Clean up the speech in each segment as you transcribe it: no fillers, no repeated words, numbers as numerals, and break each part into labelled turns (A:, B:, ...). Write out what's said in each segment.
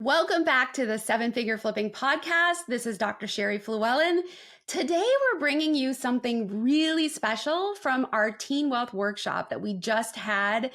A: Welcome back to the Seven Figure Flipping Podcast. This is Dr. Sherry Flewellen. Today, we're bringing you something really special from our Teen Wealth Workshop that we just had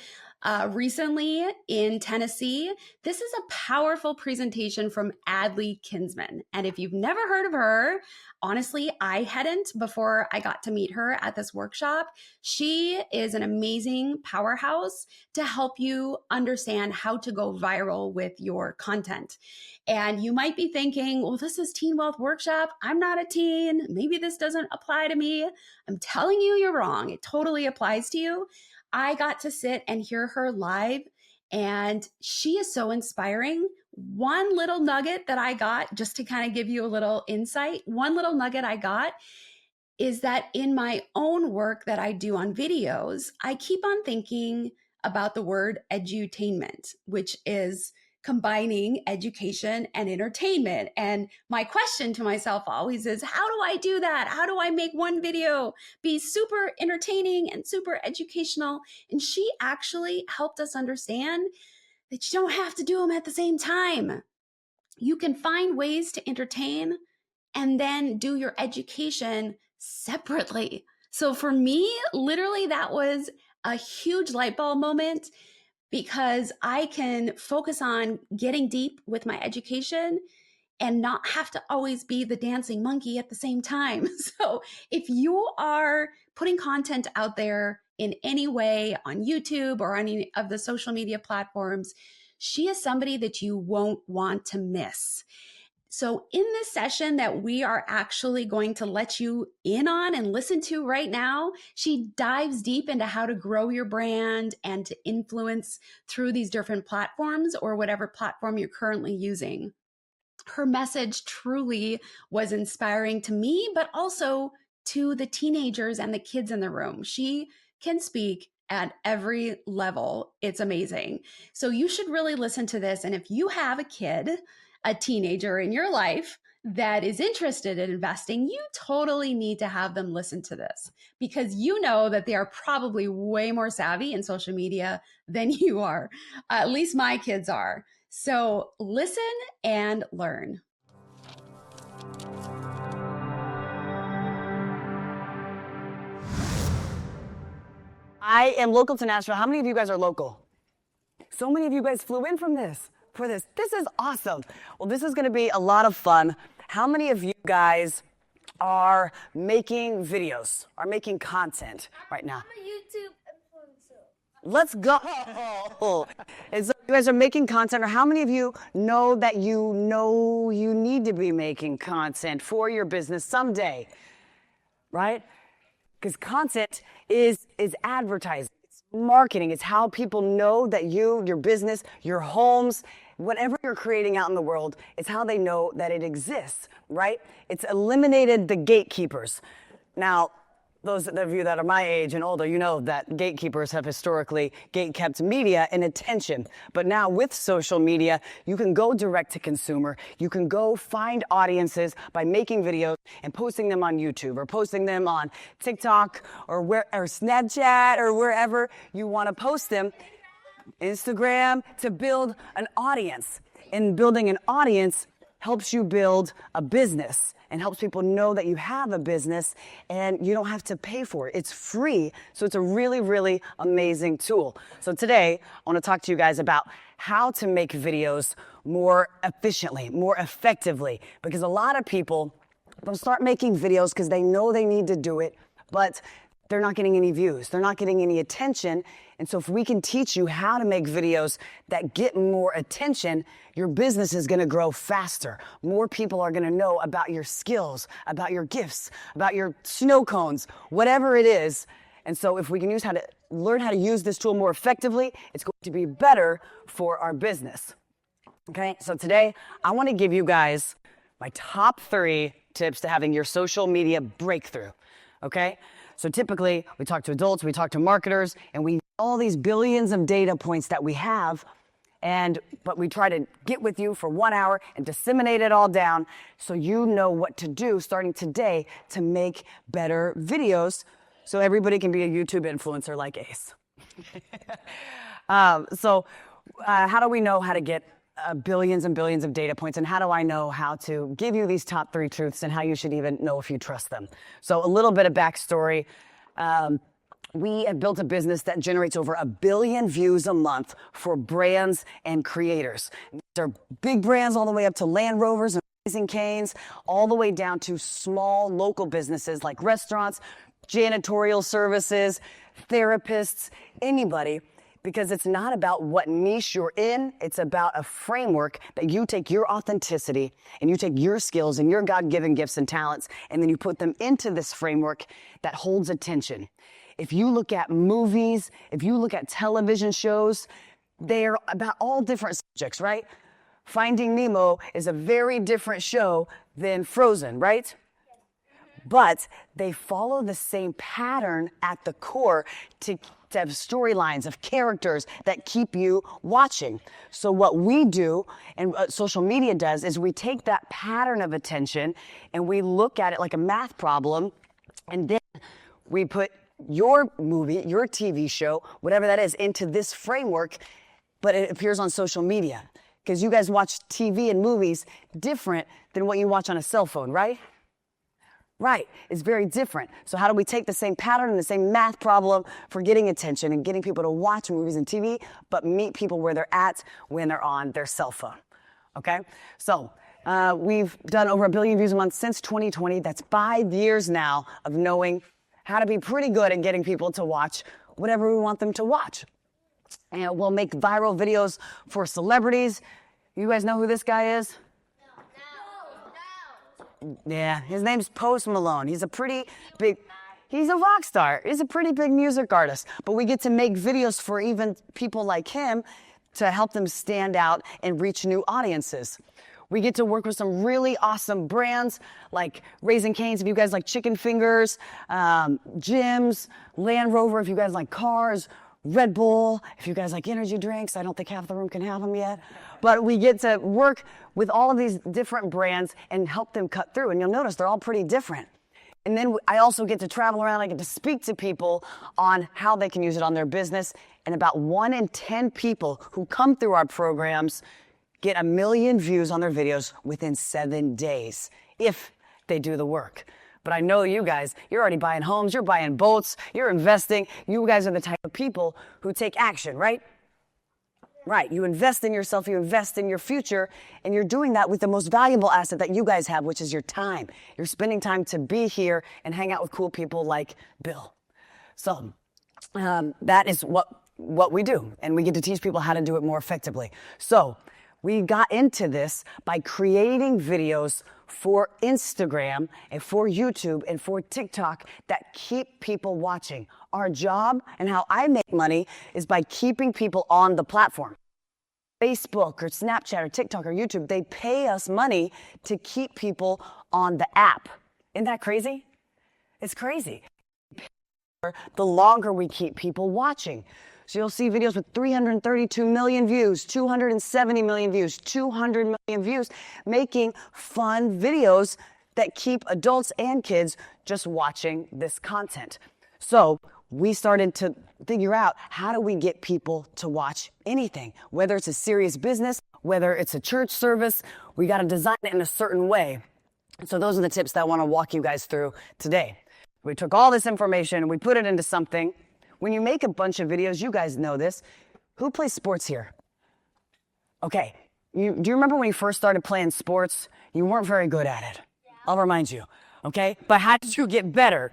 A: recently in Tennessee. This is a powerful presentation from Adley Kinsman. And if you've never heard of her, honestly, I hadn't before I got to meet her at this workshop. She is an amazing powerhouse to help you understand how to go viral with your content. And you might be thinking, well, this is Teen Wealth Workshop. I'm not a teen. Maybe this doesn't apply to me. I'm telling you, you're wrong. It totally applies to you. I got to sit and hear her live, and she is so inspiring. One little nugget that I got, just to kind of give you a little insight, one little nugget I got is that in my own work that I do on videos, I keep on thinking about the word edutainment, which is combining education and entertainment. And my question to myself always is, how do I do that? How do I make one video be super entertaining and super educational? And she actually helped us understand that you don't have to do them at the same time. You can find ways to entertain and then do your education separately. So for me, literally, that was a huge light bulb moment, because I can focus on getting deep with my education and not have to always be the dancing monkey at the same time. So if you are putting content out there in any way on YouTube or any of the social media platforms, she is somebody that you won't want to miss. So in this session that we are actually going to let you in on and listen to right now, she dives deep into how to grow your brand and to influence through these different platforms or whatever platform you're currently using. Her message truly was inspiring to me, but also to the teenagers and the kids in the room. She can speak at every level. It's amazing. So you should really listen to this. And if you have a kid, a teenager in your life that is interested in investing, you totally need to have them listen to this, because you know that they are probably way more savvy in social media than you are. At least my kids are. So listen and learn.
B: I am local to Nashville. How many of you guys are local? So many of you guys flew in from this. This is awesome. Well, this is going to be a lot of fun. How many of you guys are making videos, are making content right now?
C: I'm a YouTube influencer.
B: Let's go. And so you guys are making content, or how many of you know that you need to be making content for your business someday, right? Because content is advertising. It's marketing. It's how people know that your business, your homes, whatever you're creating out in the world, it's how they know that it exists, right? It's eliminated the gatekeepers. Now, those of you that are my age and older, you know that gatekeepers have historically gatekept media and attention. But now with social media, you can go direct to consumer. You can go find audiences by making videos and posting them on YouTube or posting them on TikTok or Snapchat or wherever you want to post them. Instagram, to build an audience. And building an audience helps you build a business and helps people know that you have a business and you don't have to pay for it. It's free. So it's a really, really amazing tool. So today, I want to talk to you guys about how to make videos more efficiently, more effectively, because a lot of people, they'll start making videos because they know they need to do it, but they're not getting any views. They're not getting any attention. And so if we can teach you how to make videos that get more attention, your business is going to grow faster. More people are going to know about your skills, about your gifts, about your snow cones, whatever it is. And so if we can learn how to use this tool more effectively, it's going to be better for our business. Okay, so today I want to give you guys my top 3 tips to having your social media breakthrough. Okay? So typically, we talk to adults, we talk to marketers, and we all these billions of data points that we have, but we try to get with you for 1 hour and disseminate it all down so you know what to do starting today to make better videos so everybody can be a YouTube influencer like Ace. How do we know how to get billions and billions of data points, and how do I know how to give you these top 3 truths and how you should even know if you trust them? So a little bit of backstory. We have built a business that generates over 1 billion views a month for brands and creators. These are big brands all the way up to Land Rovers and Raising Cane's, all the way down to small local businesses like restaurants, janitorial services, therapists, anybody. Because it's not about what niche you're in, it's about a framework that you take your authenticity and you take your skills and your God-given gifts and talents, and then you put them into this framework that holds attention. If you look at movies, if you look at television shows, they're about all different subjects, right? Finding Nemo is a very different show than Frozen, right? But they follow the same pattern at the core to have storylines of characters that keep you watching. So what we do and what social media does is we take that pattern of attention and we look at it like a math problem, and then we put your movie, your TV show, whatever that is, into this framework, but it appears on social media. Because you guys watch TV and movies different than what you watch on a cell phone, right? Right, it's very different. So how do we take the same pattern and the same math problem for getting attention and getting people to watch movies and TV, but meet people where they're at when they're on their cell phone, okay? So we've done over 1 billion views a month since 2020. That's 5 years now of knowing how to be pretty good at getting people to watch whatever we want them to watch. And we'll make viral videos for celebrities. You guys know who this guy is? Yeah, his name's Post Malone. He's a rock star. He's a pretty big music artist. But we get to make videos for even people like him to help them stand out and reach new audiences. We get to work with some really awesome brands like Raising Cane's, if you guys like chicken fingers, gyms, Land Rover, if you guys like cars, Red Bull, if you guys like energy drinks. I don't think half the room can have them yet. But we get to work with all of these different brands and help them cut through. And you'll notice they're all pretty different. And then I also get to travel around. I get to speak to people on how they can use it on their business. And about 1 in 10 people who come through our programs get 1 million views on their videos within 7 days, if they do the work. But I know you guys, you're already buying homes, you're buying boats, you're investing. You guys are the type of people who take action, right? Right, you invest in yourself, you invest in your future, and you're doing that with the most valuable asset that you guys have, which is your time. You're spending time to be here and hang out with cool people like Bill. So that is what we do, and we get to teach people how to do it more effectively. So we got into this by creating videos for Instagram and for YouTube and for TikTok that keep people watching. Our job and how I make money is by keeping people on the platform. Facebook or Snapchat or TikTok or YouTube, they pay us money to keep people on the app. Isn't that crazy? It's crazy. The longer we keep people watching. So you'll see videos with 332 million views, 270 million views, 200 million views, making fun videos that keep adults and kids just watching this content. So we started to figure out, how do we get people to watch anything? Whether it's a serious business, whether it's a church service, we got to design it in a certain way. So those are the tips that I want to walk you guys through today. We took all this information and we put it into something. When you make a bunch of videos, you guys know this. Who plays sports here? Okay. Do you remember when you first started playing sports? You weren't very good at it. Yeah. I'll remind you. Okay? But how did you get better?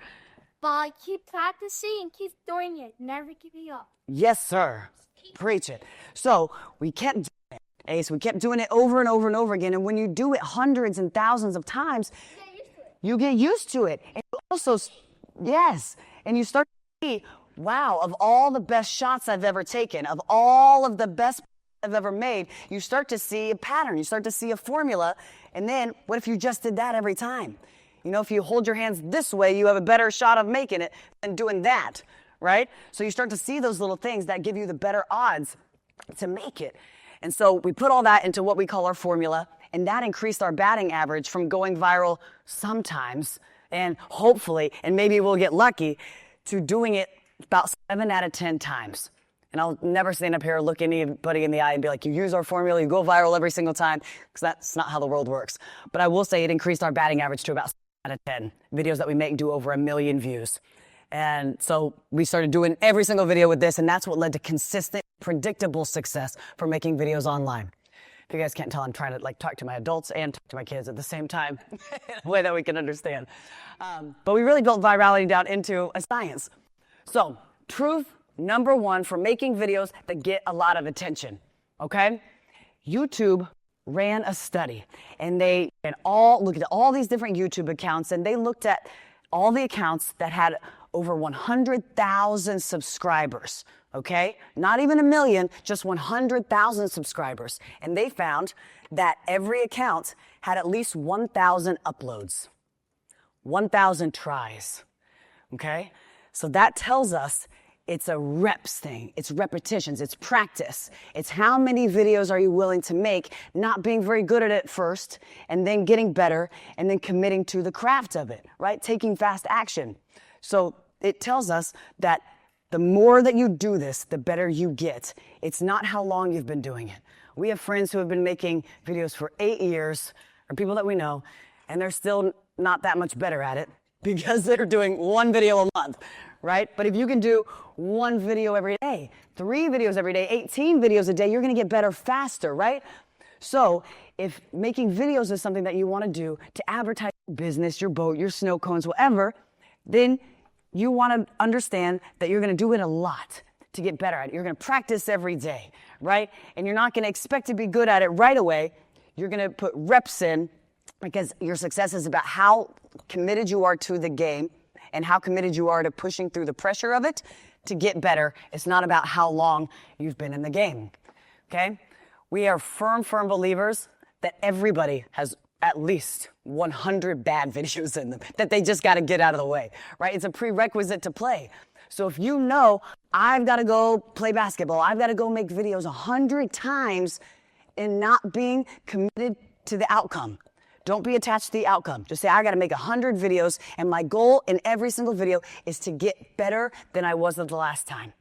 C: But keep practicing and keep doing it. Never giving up.
B: Yes, sir. Preach it. So we kept doing it. Ace, we kept doing it over and over and over again. And when you do it hundreds and thousands of times, you get used to it. And you also, yes, and you start to see, wow, of all the best shots I've ever taken, of all of the best I've ever made, you start to see a pattern, you start to see a formula, and then what if you just did that every time? You know, if you hold your hands this way, you have a better shot of making it than doing that, right? So you start to see those little things that give you the better odds to make it. And so we put all that into what we call our formula, and that increased our batting average from going viral sometimes, and hopefully, and maybe we'll get lucky, to doing it about 7 out of 10 times. And I'll never stand up here, look anybody in the eye and be like, you use our formula, you go viral every single time, because that's not how the world works. But I will say it increased our batting average to about 7 out of 10. Videos that we make do over 1 million views. And so we started doing every single video with this, and that's what led to consistent, predictable success for making videos online. If you guys can't tell, I'm trying to talk to my adults and talk to my kids at the same time in a way that we can understand. But we really built virality down into a science. So truth number 1 for making videos that get a lot of attention, okay? YouTube ran a study, and they looked at all these different YouTube accounts, and they looked at all the accounts that had over 100,000 subscribers, okay? Not even 1 million, just 100,000 subscribers. And they found that every account had at least 1,000 uploads, 1,000 tries, okay? So that tells us it's a reps thing. It's repetitions. It's practice. It's how many videos are you willing to make, not being very good at it first, and then getting better, and then committing to the craft of it, right? Taking fast action. So it tells us that the more that you do this, the better you get. It's not how long you've been doing it. We have friends who have been making videos for 8 years, or people that we know, and they're still not that much better at it because they're doing 1 video a month, right? But if you can do 1 video every day, 3 videos every day, 18 videos a day, you're going to get better faster, right? So if making videos is something that you want to do to advertise your business, your boat, your snow cones, whatever, then you want to understand that you're going to do it a lot to get better at it. You're going to practice every day, right? And you're not going to expect to be good at it right away. You're going to put reps in, because your success is about how committed you are to the game and how committed you are to pushing through the pressure of it to get better. It's not about how long you've been in the game, okay? We are firm believers that everybody has at least 100 bad videos in them that they just got to get out of the way, right? It's a prerequisite to play. So if you know, I've got to go play basketball, I've got to go make videos 100 times and not being committed to the outcome. Don't be attached to the outcome. Just say, I got to make 100 videos, and my goal in every single video is to get better than I was the last time,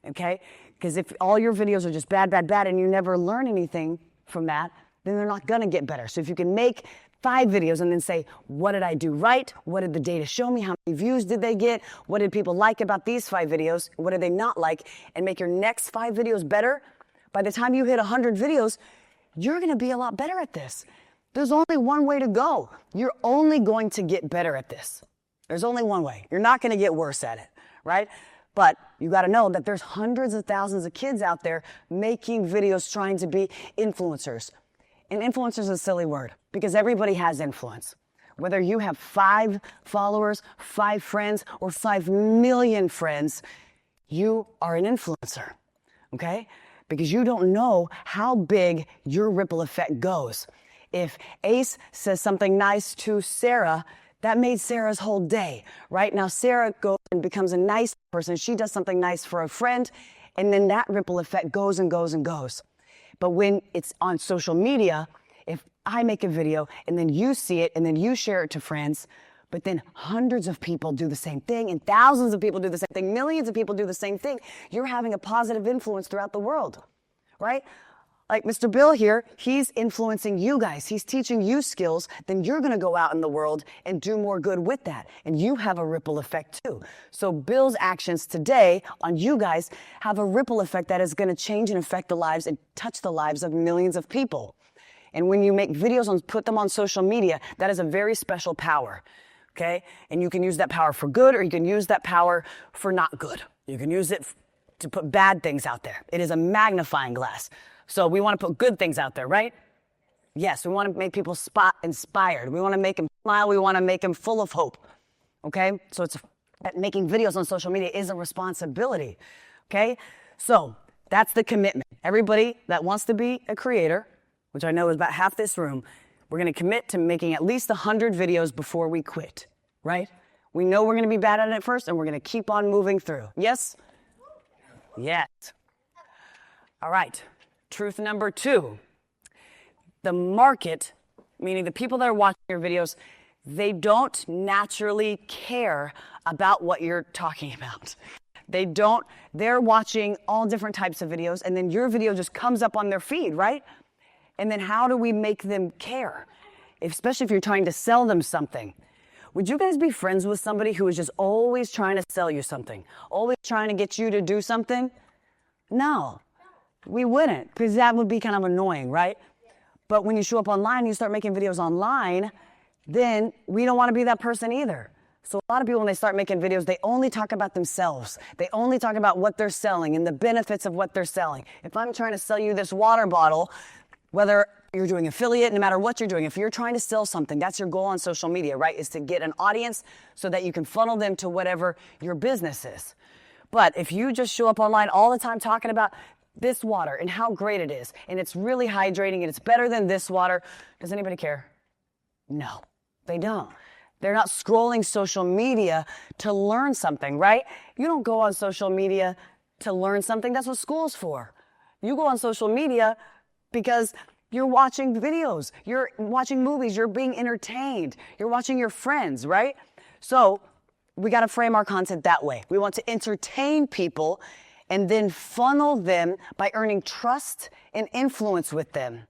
B: okay? Because if all your videos are just bad, and you never learn anything from that, then they're not going to get better. So if you can make 5 videos and then say, what did I do right? What did the data show me? How many views did they get? What did people like about these 5 videos? What did they not like? And make your next 5 videos better. By the time you hit 100 videos, you're going to be a lot better at this. There's only one way to go. You're only going to get better at this. There's only one way. You're not going to get worse at it, right? But you got to know that there's hundreds of thousands of kids out there making videos trying to be influencers. And influencer is a silly word because everybody has influence. Whether you have 5 followers, 5 friends, or 5 million friends, you are an influencer, okay? Because you don't know how big your ripple effect goes. If Ace says something nice to Sarah, that made Sarah's whole day, right? Now Sarah goes and becomes a nice person. She does something nice for a friend, and then that ripple effect goes and goes and goes. But when it's on social media, if I make a video and then you see it and then you share it to friends, but then hundreds of people do the same thing and thousands of people do the same thing, millions of people do the same thing, you're having a positive influence throughout the world, right? Like Mr. Bill here, he's influencing you guys. He's teaching you skills. Then you're going to go out in the world and do more good with that. And you have a ripple effect too. So Bill's actions today on you guys have a ripple effect that is going to change and affect the lives and touch the lives of millions of people. And when you make videos and put them on social media, that is a very special power, okay? And you can use that power for good, or you can use that power for not good. You can use it to put bad things out there. It is a magnifying glass. So we want to put good things out there, right? Yes, we want to make people inspired. We want to make them smile. We want to make them full of hope, okay? So making videos on social media is a responsibility, okay? So that's the commitment. Everybody that wants to be a creator, which I know is about half this room, we're going to commit to making at least 100 videos before we quit, right? We know we're going to be bad at it first, and we're going to keep on moving through. Yes? Yes. All right. Truth number 2, the market, meaning the people that are watching your videos, they don't naturally care about what you're talking about. They're watching all different types of videos, and then your video just comes up on their feed, right? And then how do we make them care? Especially if you're trying to sell them something. Would you guys be friends with somebody who is just always trying to sell you something? Always trying to get you to do something? No, we wouldn't, because that would be kind of annoying, right? But when you show up online, you start making videos online, then we don't want to be that person either. So a lot of people, when they start making videos, they only talk about themselves. They only talk about what they're selling and the benefits of what they're selling. If I'm trying to sell you this water bottle, whether you're doing affiliate, no matter what you're doing, if you're trying to sell something, that's your goal on social media, right? Is to get an audience so that you can funnel them to whatever your business is. But if you just show up online all the time talking about this water and how great it is, and it's really hydrating and it's better than this water, does anybody care? No, they don't. They're not scrolling social media to learn something, right? You don't go on social media to learn something. That's what school's for. You go on social media because you're watching videos, you're watching movies, you're being entertained, you're watching your friends, right? So we got to frame our content that way. We want to entertain people and then funnel them by earning trust and influence with them.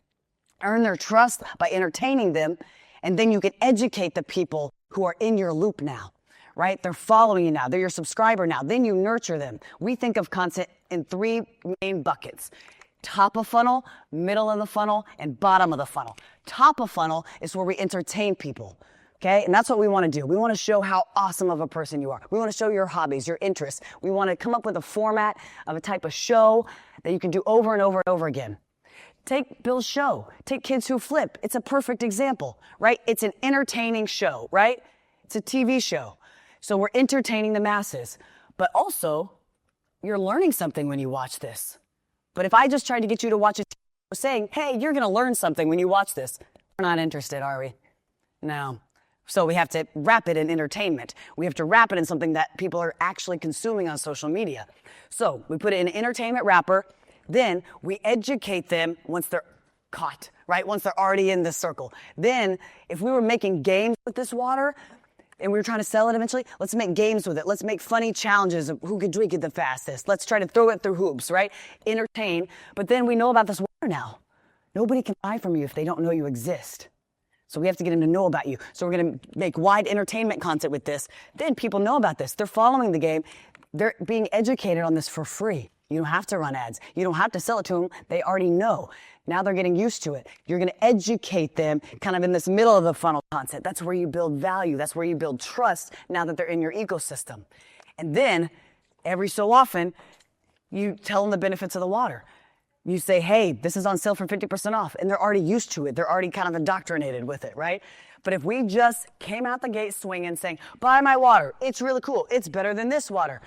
B: Earn their trust by entertaining them, and then you can educate the people who are in your loop now, right? They're following you now. They're your subscriber now. Then you nurture them. We think of content in 3 main buckets: top of funnel, middle of the funnel, and bottom of the funnel. Top of funnel is where we entertain people, okay? And that's what we want to do. We want to show how awesome of a person you are. We want to show your hobbies, your interests. We want to come up with a format of a type of show that you can do over and over and over again. Take Bill's show. Take Kids Who Flip. It's a perfect example, right? It's an entertaining show, right? It's a TV show. So we're entertaining the masses. But also, you're learning something when you watch this. But if I just tried to get you to watch a TV show saying, hey, you're going to learn something when you watch this, we're not interested, are we? No. So we have to wrap it in entertainment. We have to wrap it in something that people are actually consuming on social media. So we put it in an entertainment wrapper. Then we educate them once they're caught, right? Once they're already in the circle. Then if we were making games with this water and we were trying to sell it eventually, let's make games with it. Let's make funny challenges of who could drink it the fastest. Let's try to throw it through hoops, right? Entertain. But then we know about this water now. Nobody can buy from you if they don't know you exist. So we have to get them to know about you. So we're going to make wide entertainment content with this. Then people know about this. They're following the game. They're being educated on this for free. You don't have to run ads. You don't have to sell it to them. They already know. Now they're getting used to it. You're going to educate them kind of in this middle of the funnel content. That's where you build value. That's where you build trust now that they're in your ecosystem. And then every so often, you tell them the benefits of the water. You say, hey, this is on sale for 50% off. And they're already used to it. They're already kind of indoctrinated with it, right? But if we just came out the gate swinging saying, buy my water. It's really cool. It's better than this water.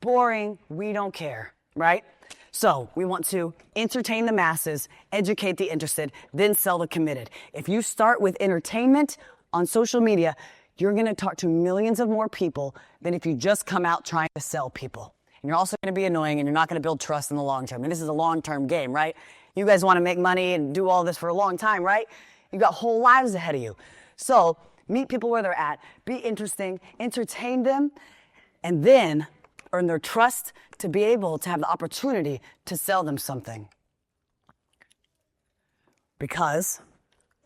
B: Boring. We don't care. Right? So we want to entertain the masses, educate the interested, then sell the committed. If you start with entertainment on social media, you're going to talk to millions of more people than if you just come out trying to sell people. And you're also going to be annoying, and you're not going to build trust in the long term. And this is a long-term game, right? You guys want to make money and do all this for a long time, right? You've got whole lives ahead of you. So meet people where they're at, be interesting, entertain them, and then earn their trust to be able to have the opportunity to sell them something. Because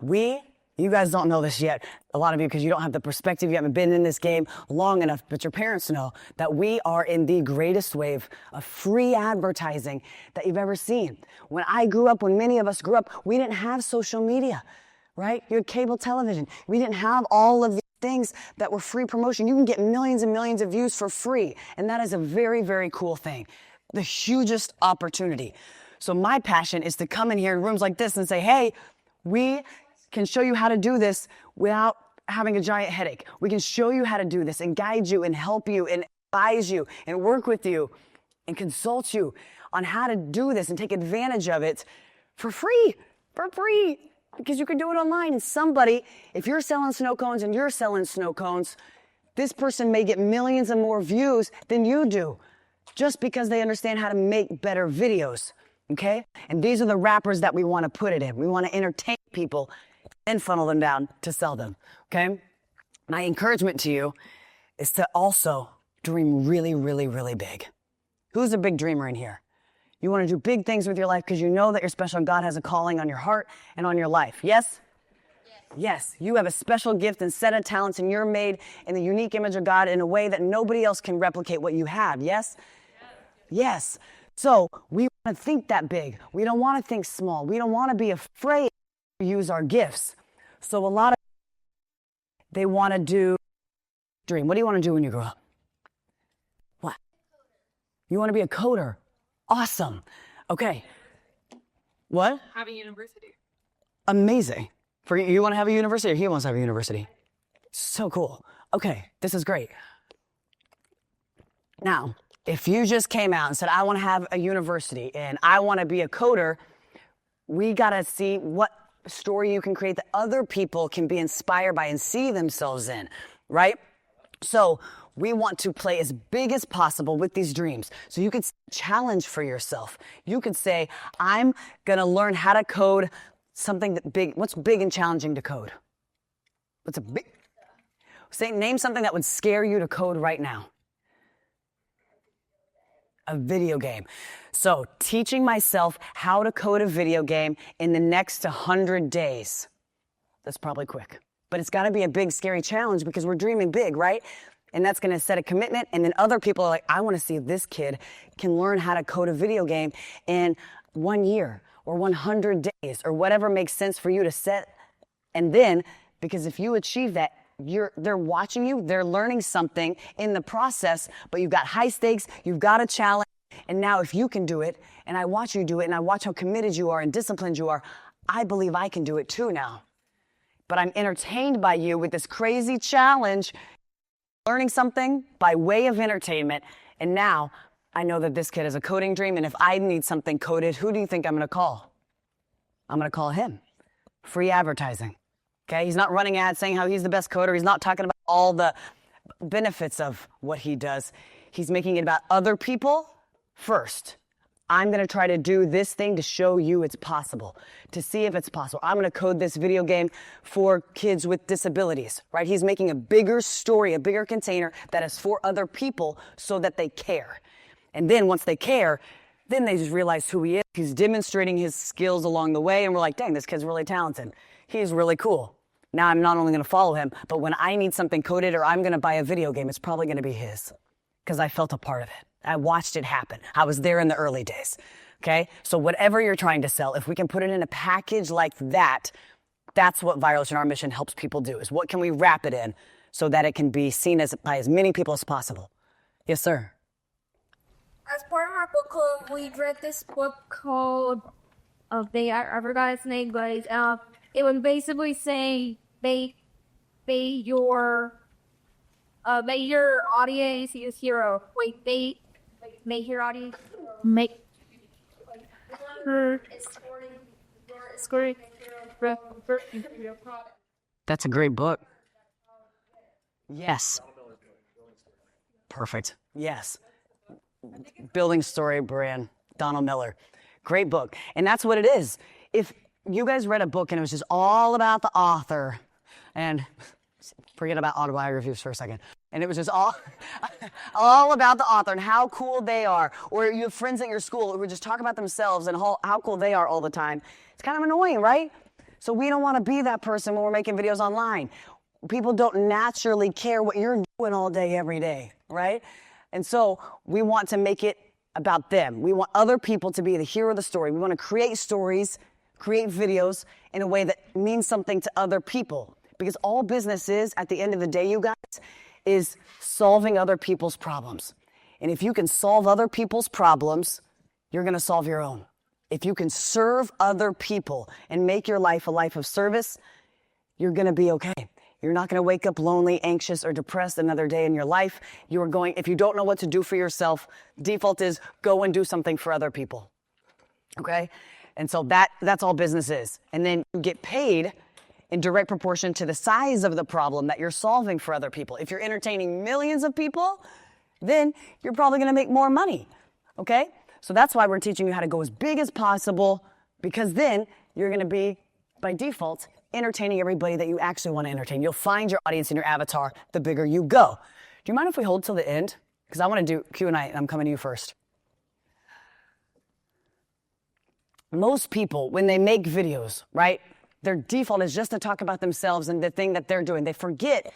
B: you guys don't know this yet, a lot of you, because you don't have the perspective, you haven't been in this game long enough, but your parents know that we are in the greatest wave of free advertising that you've ever seen. When I grew up, when many of us grew up, we didn't have social media, right? You had cable television. We didn't have all of the things that were free promotion. You can get millions and millions of views for free. And that is a very, very cool thing. The hugest opportunity. So my passion is to come in here in rooms like this and say, hey, we can show you how to do this without having a giant headache. We can show you how to do this and guide you and help you and advise you and work with you and consult you on how to do this and take advantage of it for free. Because you can do it online. And somebody, if you're selling snow cones and you're selling snow cones, this person may get millions and more views than you do just because they understand how to make better videos, okay? And these are the wrappers that we want to put it in. We want to entertain people and funnel them down to sell them, okay? My encouragement to you is to also dream really, really, really big. Who's a big dreamer in here? You want to do big things with your life because you know that you're special and God has a calling on your heart and on your life. Yes? Yes, you have a special gift and set of talents, and you're made in the unique image of God in a way that nobody else can replicate what you have. Yes? Yes. So we want to think that big. We don't want to think small. We don't want to be afraid to use our gifts. So a lot of they want to do dream. What do you want to do when you grow up? What? You want to be a coder. Awesome. Okay. What?
D: Have a university.
B: Amazing. For you want to have a university, or he wants to have a university? So cool. Okay, this is great. Now, if you just came out and said, I want to have a university and I want to be a coder, we got to see what story you can create that other people can be inspired by and see themselves in, right? So we want to play as big as possible with these dreams. So you could challenge for yourself. You could say, I'm going to learn how to code something that big. What's big and challenging to code? What's a big? Name something that would scare you to code right now. A video game. So teaching myself how to code a video game in the next 100 days. That's probably quick. But it's got to be a big, scary challenge because we're dreaming big, right? And that's going to set a commitment. And then other people are like, I want to see if this kid can learn how to code a video game in 1 year or 100 days or whatever makes sense for you to set. And then, because if you achieve that, they're watching you, they're learning something in the process, but you've got high stakes, you've got a challenge. And now if you can do it, and I watch you do it, and I watch how committed you are and disciplined you are, I believe I can do it too now. But I'm entertained by you with this crazy challenge, learning something by way of entertainment. And now I know that this kid has a coding dream. And if I need something coded, who do you think I'm going to call? I'm going to call him. Free advertising. Okay. He's not running ads saying how he's the best coder. He's not talking about all the benefits of what he does. He's making it about other people first. I'm going to try to do this thing to show you it's possible, to see if it's possible. I'm going to code this video game for kids with disabilities, right? He's making a bigger story, a bigger container that is for other people so that they care. And then once they care, then they just realize who he is. He's demonstrating his skills along the way, and we're like, dang, this kid's really talented. He's really cool. Now I'm not only going to follow him, but when I need something coded or I'm going to buy a video game, it's probably going to be his because I felt a part of it. I watched it happen. I was there in the early days, okay? So whatever you're trying to sell, if we can put it in a package like that, that's what Virality in our mission helps people do, is what can we wrap it in so that it can be seen by as many people as possible. Yes, sir.
C: As part of our book club, we read this book called, I forgot its name, but it would basically say, make your audience your hero. Wait, make your audience. Make her.
B: That's a great book. Yes. Perfect. Yes. Building Story Brand, Donald Miller. Great book. And that's what it is. If you guys read a book and it was just all about the author, and forget about autobiographies for a second, and it was just all about the author and how cool they are, or you have friends at your school who would just talk about themselves and how cool they are all the time, it's kind of annoying, right? So we don't want to be that person when we're making videos online. People don't naturally care what you're doing all day, every day, right? And so we want to make it about them. We want other people to be the hero of the story. We want to create stories, create videos in a way that means something to other people. Because all business is, at the end of the day, you guys, is solving other people's problems. And if you can solve other people's problems, you're going to solve your own. If you can serve other people and make your life a life of service, you're going to be okay. You're not going to wake up lonely, anxious, or depressed another day in your life. You are going, if you don't know what to do for yourself, default is go and do something for other people. Okay? And so that's all business is. And then you get paid in direct proportion to the size of the problem that you're solving for other people. If you're entertaining millions of people, then you're probably going to make more money. Okay? So that's why we're teaching you how to go as big as possible, because then you're going to be, by default, entertaining everybody that you actually want to entertain. You'll find your audience in your avatar the bigger you go. Do you mind if we hold till the end? Because I want to do Q&A, and I'm coming to you first. most people, when they make videos, right, their default is just to talk about themselves and the thing that they're doing. They forget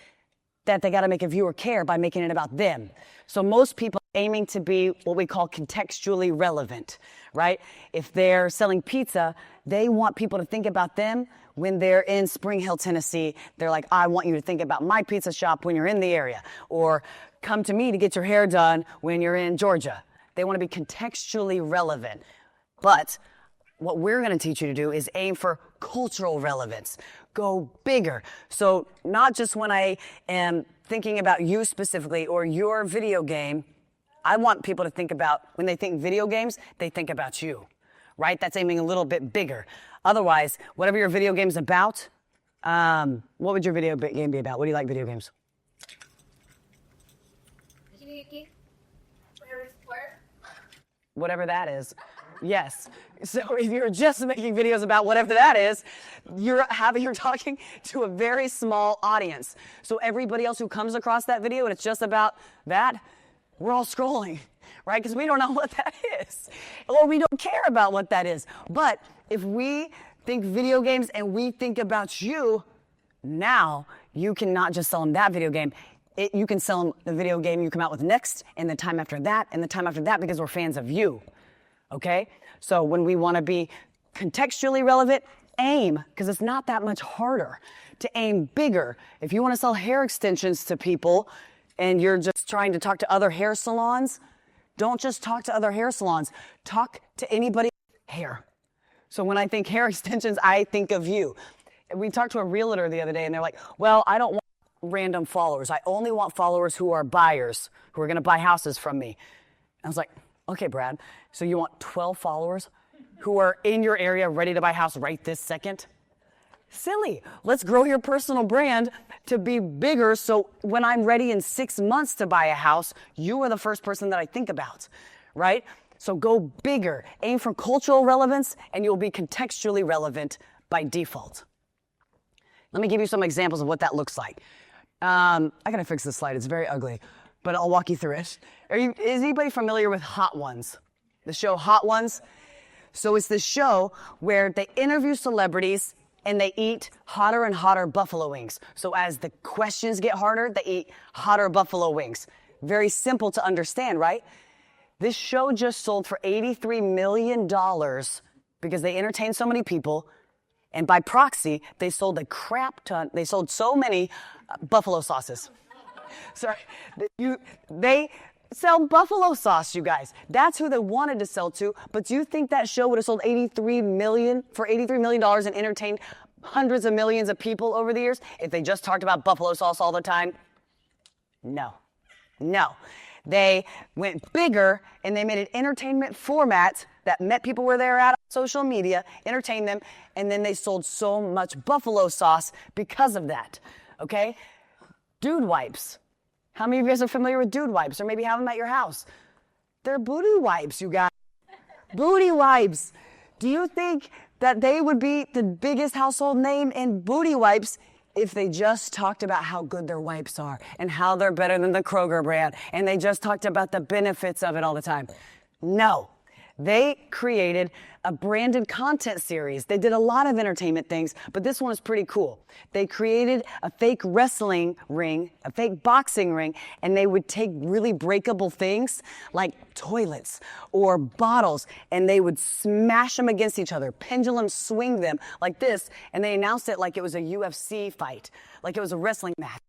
B: that they got to make a viewer care by making it about them. So most people are aiming to be what we call contextually relevant, right? If they're selling pizza, they want people to think about them when they're in Spring Hill, Tennessee. They're like, I want you to think about my pizza shop when you're in the area, or come to me to get your hair done when you're in Georgia. They want to be contextually relevant. But what we're going to teach you to do is aim for cultural relevance. Go bigger. So not just when I am thinking about you specifically or your video game, I want people to think about, when they think video games, they think about you, right? That's aiming a little bit bigger. Otherwise, whatever your video game's about, what would your video game be about? What do you like video games? Whatever that is. Yes. So if you're just making videos about whatever that is, you're talking to a very small audience. So everybody else who comes across that video and it's just about that, we're all scrolling, right? Because we don't know what that is. Or we don't care about what that is. But if we think video games and we think about you, now you can not just sell them that video game. You can sell them the video game you come out with next, and the time after that, and the time after that, because we're fans of you. Okay? So when we want to be contextually relevant, aim, because it's not that much harder to aim bigger. If you want to sell hair extensions to people and you're just trying to talk to other hair salons, don't just talk to other hair salons. Talk to anybody with hair. So when I think hair extensions, I think of you. We talked to a realtor the other day, and they're like, well, I don't want random followers. I only want followers who are buyers, who are going to buy houses from me. I was like, okay, Brad, so you want 12 followers who are in your area ready to buy a house right this second? Silly. Let's grow your personal brand to be bigger, so when I'm ready in 6 months to buy a house, you are the first person that I think about, right? So go bigger. Aim for cultural relevance, and you'll be contextually relevant by default. Let me give you some examples of what that looks like. I gotta fix this slide. It's very ugly, but I'll walk you through it. Is anybody familiar with Hot Ones? The show Hot Ones? So it's this show where they interview celebrities and they eat hotter and hotter buffalo wings. So as the questions get harder, they eat hotter buffalo wings. Very simple to understand, right? This show just sold for $83 million because they entertained so many people. And by proxy, they sold a crap ton. They sold so many buffalo sauces. Sorry. They sell buffalo sauce, you guys. That's who they wanted to sell to. But do you think that show would have sold $83 million and entertained hundreds of millions of people over the years if they just talked about buffalo sauce all the time? No. No. They went bigger, and they made an entertainment format that met people where they're at on social media, entertained them, and then they sold so much buffalo sauce because of that, okay? Dude wipes. How many of you guys are familiar with dude wipes, or maybe have them at your house? They're booty wipes, you guys. Booty wipes. Do you think that they would be the biggest household name in booty wipes if they just talked about how good their wipes are and how they're better than the Kroger brand, and they just talked about the benefits of it all the time? No. They created a branded content series. They did a lot of entertainment things, but this one is pretty cool. They created a fake wrestling ring, a fake boxing ring, and they would take really breakable things like toilets or bottles, and they would smash them against each other, pendulum swing them like this, and they announced it like it was a UFC fight, like it was a wrestling match.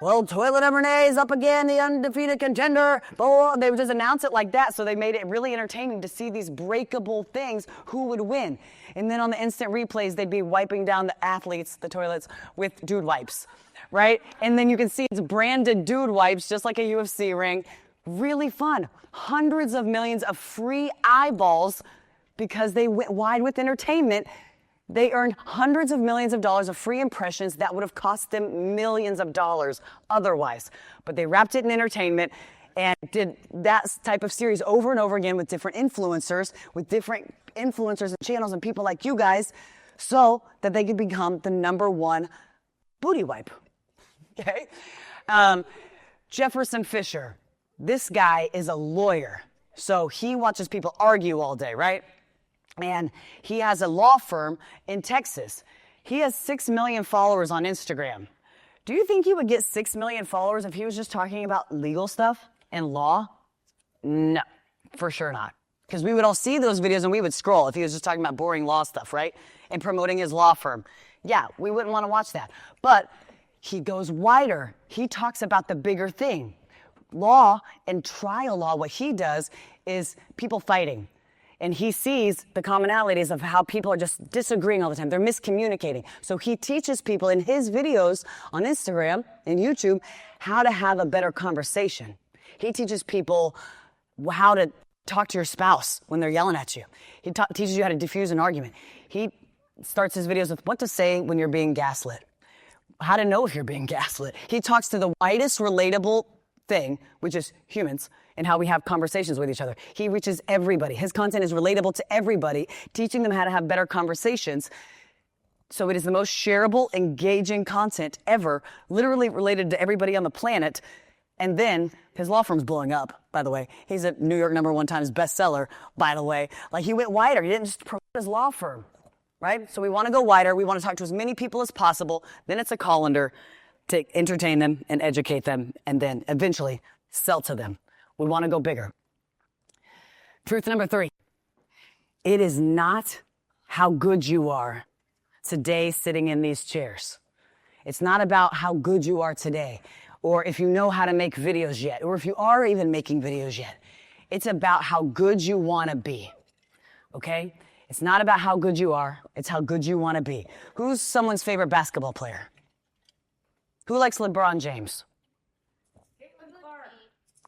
B: Well, Toilet Renee is up again, the undefeated contender. Oh, they would just announce it like that, so they made it really entertaining to see these breakable things, who would win. And then on the instant replays, they'd be wiping down the athletes, the toilets, with dude wipes, right? And then you can see it's branded dude wipes, just like a UFC ring. Really fun. Hundreds of millions of free eyeballs because they went wide with entertainment. They earned hundreds of millions of dollars of free impressions that would have cost them millions of dollars otherwise. But they wrapped it in entertainment and did that type of series over and over again with different influencers and channels and people like you guys, so that they could become the #1 booty wipe. Okay? Jefferson Fisher. This guy is a lawyer. So he watches people argue all day, right? and he has a law firm in Texas. He has 6 million followers on Instagram. Do you think he would get 6 million followers if he was just talking about legal stuff and law? No, for sure not. Because we would all see those videos and we would scroll if he was just talking about boring law stuff, right? And promoting his law firm. Yeah, we wouldn't want to watch that. But he goes wider. He talks about the bigger thing. Law and trial law, what he does is people fighting. And he sees the commonalities of how people are just disagreeing all the time. They're miscommunicating. So he teaches people in his videos on Instagram and YouTube how to have a better conversation. He teaches people how to talk to your spouse when they're yelling at you. He teaches you how to diffuse an argument. He starts his videos with what to say when you're being gaslit, how to know if you're being gaslit. He talks to the widest relatable thing, which is humans, and how we have conversations with each other. He reaches everybody. His content is relatable to everybody, teaching them how to have better conversations. So it is the most shareable, engaging content ever, literally related to everybody on the planet. And then his law firm's blowing up, by the way. He's a New York #1 Times bestseller, by the way. Like, he went wider. He didn't just promote his law firm, right? So we want to go wider. We want to talk to as many people as possible. Then it's a colander to entertain them and educate them and then eventually sell to them. We want to go bigger. Truth number 3. It is not how good you are today sitting in these chairs. It's not about how good you are today, or if you know how to make videos yet, or if you are even making videos yet. It's about how good you want to be, okay? It's not about how good you are, it's how good you want to be. Who's someone's favorite basketball player? Who likes LeBron James?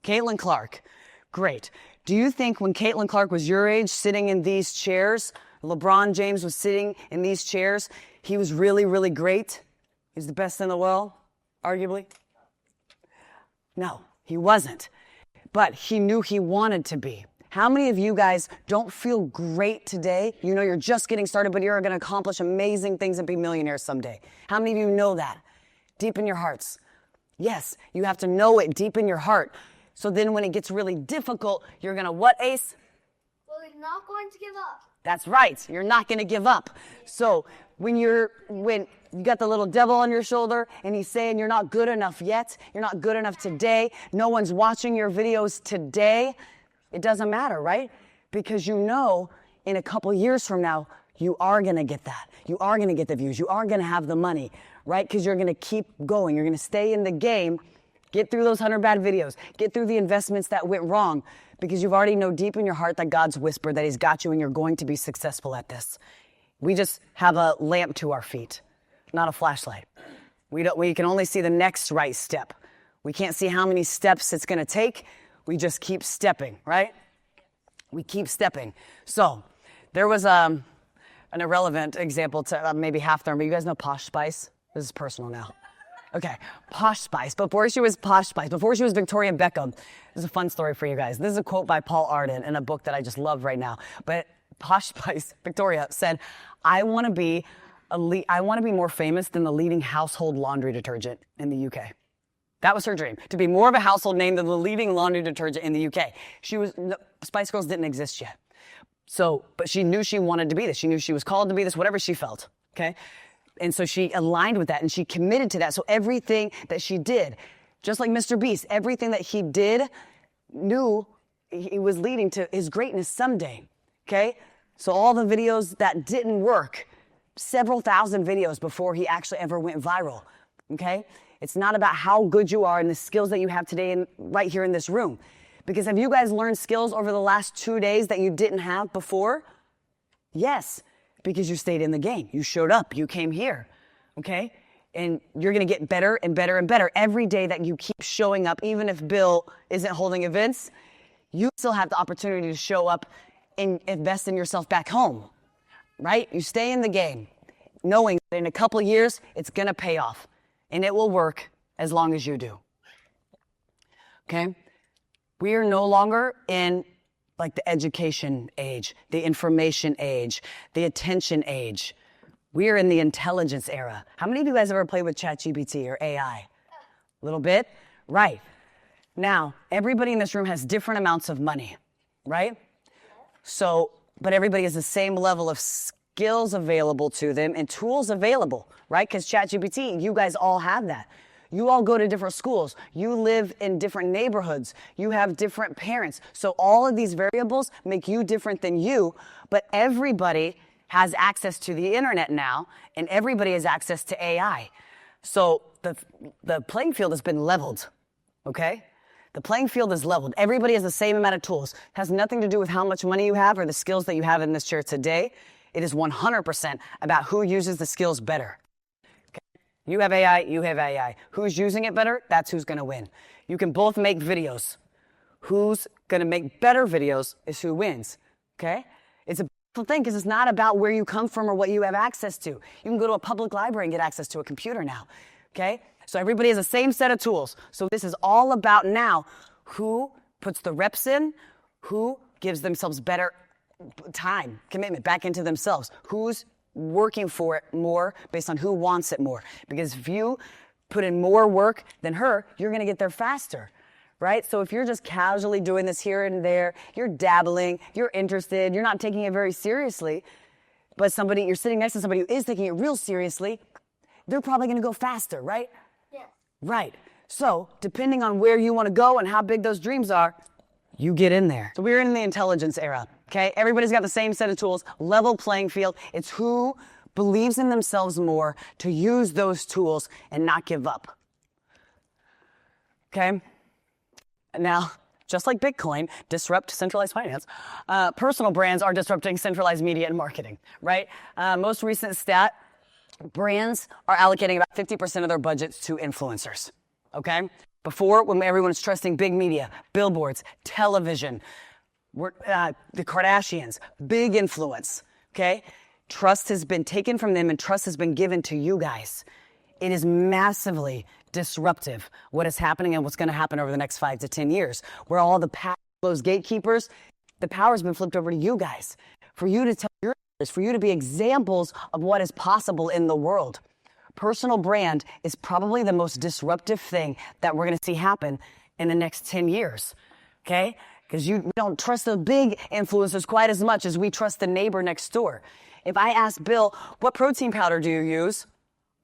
B: Caitlin Clark. Great. Do you think when Caitlin Clark was your age, sitting in these chairs, LeBron James was sitting in these chairs, he was really, really great? He's the best in the world, arguably? No, he wasn't. But he knew he wanted to be. How many of you guys don't feel great today? You know you're just getting started, but you're going to accomplish amazing things and be millionaires someday. How many of you know that? Deep in your hearts. Yes, you have to know it deep in your heart. So then when it gets really difficult, you're going to what, Ace?
C: Well, he's not going to give up.
B: That's right. You're not going to give up. So when you got the little devil on your shoulder and he's saying you're not good enough yet, you're not good enough today, no one's watching your videos today, it doesn't matter, right? Because you know in a couple years from now, you are going to get that. You are going to get the views. You are going to have the money, right? Because you're going to keep going. You're going to stay in the game. Get through those 100 bad videos. Get through the investments that went wrong, because you've already know deep in your heart that God's whispered that he's got you and you're going to be successful at this. We just have a lamp to our feet, not a flashlight. We can only see the next right step. We can't see how many steps it's going to take. We just keep stepping, right? We keep stepping. So there was an irrelevant example to maybe half term, but you guys know Posh Spice? This is personal now. Okay, Posh Spice. Before she was Posh Spice, before she was Victoria Beckham, this is a fun story for you guys. This is a quote by Paul Arden in a book that I just love right now. But Posh Spice, Victoria, said, I want to be more famous than the leading household laundry detergent in the UK. That was her dream, to be more of a household name than the leading laundry detergent in the UK. Spice Girls didn't exist yet. But she knew she wanted to be this. She knew she was called to be this, whatever she felt, okay? And so she aligned with that and she committed to that. So everything that she did, just like Mr. Beast, everything that he did knew he was leading to his greatness someday, okay? So all the videos that didn't work, several thousand videos before he actually ever went viral, okay? It's not about how good you are and the skills that you have today and right here in this room. Because have you guys learned skills over the last 2 days that you didn't have before? Yes. Because you stayed in the game. You showed up. You came here, okay? And you're going to get better and better and better every day that you keep showing up. Even if Bill isn't holding events, you still have the opportunity to show up and invest in yourself back home, right? You stay in the game, knowing that in a couple of years, it's going to pay off. And it will work as long as you do, okay? We are no longer in like the education age, the information age, the attention age. We are in the intelligence era. How many of you guys ever played with ChatGPT or AI? A little bit? Right. Now, everybody in this room has different amounts of money, right? So but everybody has the same level of skills available to them and tools available, right? Because ChatGPT, you guys all have that. You all go to different schools. You live in different neighborhoods. You have different parents. So all of these variables make you different than you, but everybody has access to the internet now, and everybody has access to AI. So the playing field has been leveled, okay? The playing field is leveled. Everybody has the same amount of tools. It has nothing to do with how much money you have or the skills that you have in this chair today. It is 100% about who uses the skills better. Okay? You have AI, you have AI. Who's using it better? That's who's gonna win. You can both make videos. Who's gonna make better videos is who wins, okay? It's a beautiful thing because it's not about where you come from or what you have access to. You can go to a public library and get access to a computer now, okay? So everybody has the same set of tools. So this is all about now who puts the reps in, who gives themselves better time, commitment back into themselves, who's working for it more based on who wants it more. Because if you put in more work than her, you're going to get there faster, right? So if you're just casually doing this here and there, you're dabbling, you're interested, you're not taking it very seriously, but you're sitting next to somebody who is taking it real seriously, they're probably going to go faster, right?
C: Yeah.
B: Right. So depending on where you want to go and how big those dreams are, you get in there. So we're in the intelligence era, okay? Everybody's got the same set of tools, level playing field. It's who believes in themselves more to use those tools and not give up, okay? Now, just like Bitcoin, disrupt centralized finance, personal brands are disrupting centralized media and marketing, right? Most recent stat, brands are allocating about 50% of their budgets to influencers, okay? Before, when everyone's trusting big media, billboards, television, the Kardashians, big influence, okay? Trust has been taken from them and trust has been given to you guys. It is massively disruptive what is happening and what's going to happen over the next 5 to 10 years, where all the power, those gatekeepers, the power has been flipped over to you guys, for you to tell your stories, for you to be examples of what is possible in the world. Personal brand is probably the most disruptive thing that we're going to see happen in the next 10 years, okay? Because we don't trust the big influencers quite as much as we trust the neighbor next door. If I ask Bill, what protein powder do you use?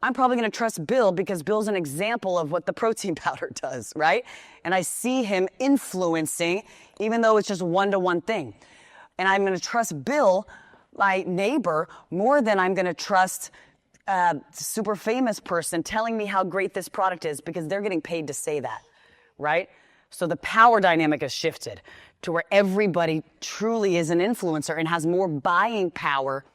B: I'm probably going to trust Bill because Bill's an example of what the protein powder does, right? And I see him influencing, even though it's just a one-to-one thing. And I'm going to trust Bill, my neighbor, more than I'm going to trust super famous person telling me how great this product is because they're getting paid to say that, right? So the power dynamic has shifted to where everybody truly is an influencer and has more buying power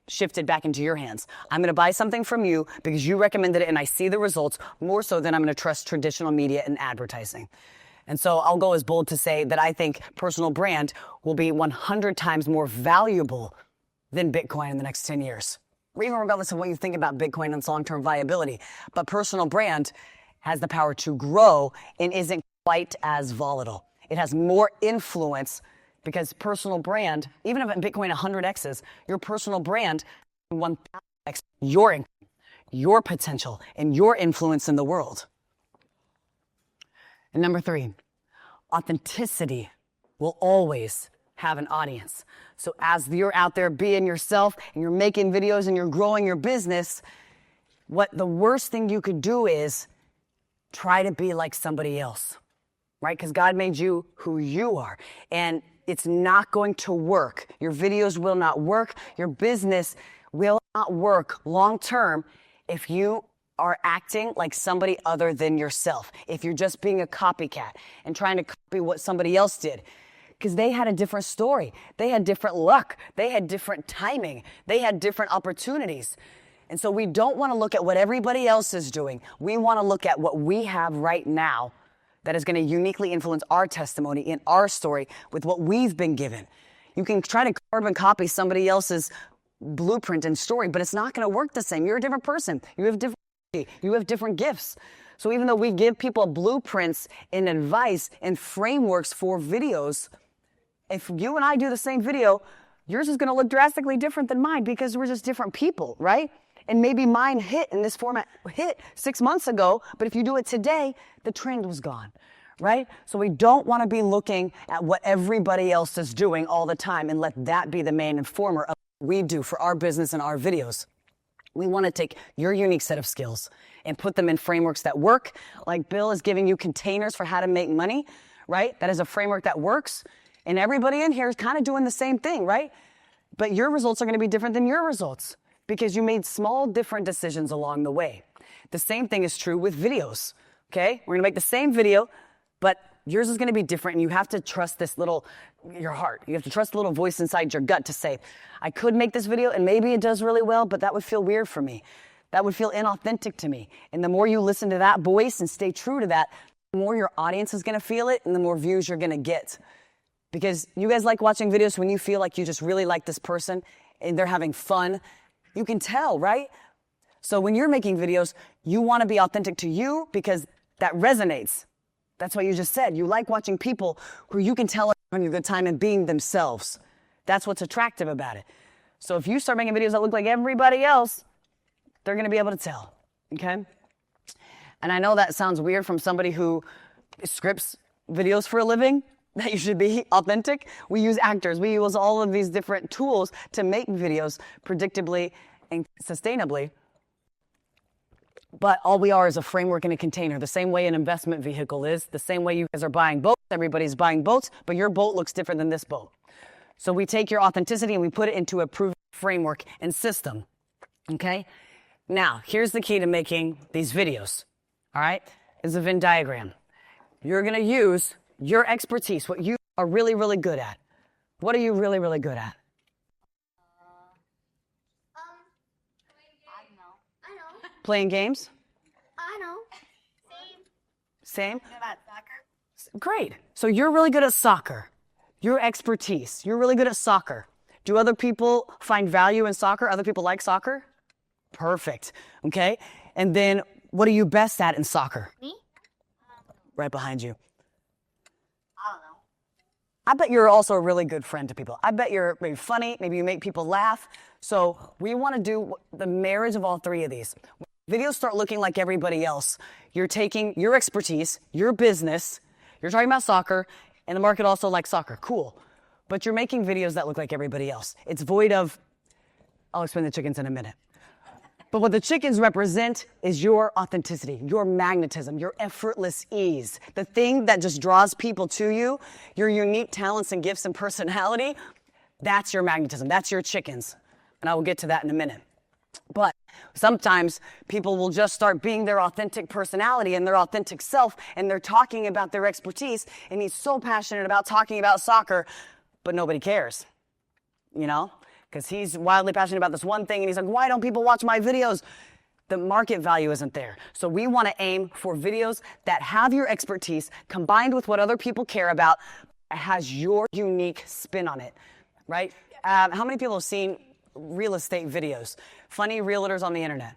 B: shifted back into your hands. I'm going to buy something from you because you recommended it and I see the results more so than I'm going to trust traditional media and advertising. And so I'll go as bold to say that I think personal brand will be 100 times more valuable than Bitcoin in the next 10 years. Even regardless of what you think about Bitcoin and its long-term viability. But personal brand has the power to grow and isn't quite as volatile. It has more influence because personal brand, even if Bitcoin 100x's, your personal brand 1000x your income, your potential, and your influence in the world. And number 3, authenticity will always have an audience. So as you're out there being yourself and you're making videos and you're growing your business, what the worst thing you could do is try to be like somebody else, right? Because God made you who you are. And it's not going to work. Your videos will not work. Your business will not work long term if you are acting like somebody other than yourself. If you're just being a copycat and trying to copy what somebody else did. Because they had a different story. They had different luck. They had different timing. They had different opportunities. And so we don't want to look at what everybody else is doing. We want to look at what we have right now that is going to uniquely influence our testimony in our story with what we've been given. You can try to carbon copy somebody else's blueprint and story, but it's not going to work the same. You're a different person. You have different gifts. So even though we give people blueprints and advice and frameworks for videos, if you and I do the same video, yours is going to look drastically different than mine because we're just different people, right? And maybe mine hit in this format, hit 6 months ago, but if you do it today, the trend was gone, right? So we don't want to be looking at what everybody else is doing all the time and let that be the main informer of what we do for our business and our videos. We want to take your unique set of skills and put them in frameworks that work. Like Bill is giving you containers for how to make money, right? That is a framework that works. And everybody in here is kind of doing the same thing, right? But your results are going to be different than your results because you made small, different decisions along the way. The same thing is true with videos, okay? We're going to make the same video, but yours is going to be different, and you have to trust your heart. You have to trust the little voice inside your gut to say, I could make this video, and maybe it does really well, but that would feel weird for me. That would feel inauthentic to me. And the more you listen to that voice and stay true to that, the more your audience is going to feel it, and the more views you're going to get. Because you guys like watching videos when you feel like you just really like this person, and they're having fun. You can tell, right? So when you're making videos, you want to be authentic to you because that resonates. That's what you just said. You like watching people who you can tell are having a good time and being themselves. That's what's attractive about it. So if you start making videos that look like everybody else, they're going to be able to tell, okay? And I know that sounds weird from somebody who scripts videos for a living, that you should be authentic. We use actors. We use all of these different tools to make videos predictably and sustainably. But all we are is a framework and a container, the same way an investment vehicle is, the same way you guys are buying boats. Everybody's buying boats, but your boat looks different than this boat. So we take your authenticity and we put it into a proven framework and system, okay? Now, here's the key to making these videos, all right, is a Venn diagram. You're going to use your expertise, what you are really, really good at. What are you really, really good at?
C: I know.
B: Playing games?
C: I know.
B: Same?
C: What about soccer?
B: Great. So you're really good at soccer. Your expertise. You're really good at soccer. Do other people find value in soccer? Other people like soccer? Perfect. Okay. And then what are you best at in soccer?
C: Me?
B: Right behind you.
C: I don't know.
B: I bet you're also a really good friend to people. I bet you're maybe funny. Maybe you make people laugh. So we want to do the marriage of all three of these. When videos start looking like everybody else, you're taking your expertise, your business, you're talking about soccer, and the market also likes soccer. Cool. But you're making videos that look like everybody else. It's void of, I'll explain the chickens in a minute. But what the chickens represent is your authenticity, your magnetism, your effortless ease, the thing that just draws people to you, your unique talents and gifts and personality. That's your magnetism. That's your chickens. And I will get to that in a minute. But sometimes people will just start being their authentic personality and their authentic self, and they're talking about their expertise, and he's so passionate about talking about soccer, but nobody cares, you know? Because he's wildly passionate about this one thing, and he's like, why don't people watch my videos? The market value isn't there. So we want to aim for videos that have your expertise combined with what other people care about, has your unique spin on it, right? How many people have seen real estate videos? Funny realtors on the internet,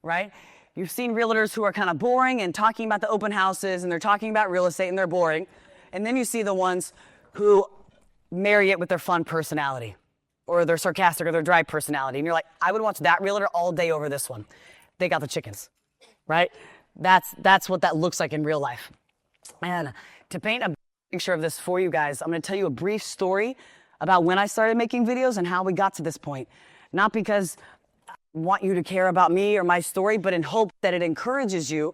B: right? You've seen realtors who are kind of boring and talking about the open houses, and they're talking about real estate, and they're boring. And then you see the ones who marry it with their fun personality, or their sarcastic or their dry personality. And you're like, I would watch that realtor all day over this one. They got the chickens, right? That's what that looks like in real life. And to paint a picture of this for you guys, I'm going to tell you a brief story about when I started making videos and how we got to this point. Not because I want you to care about me or my story, but in hope that it encourages you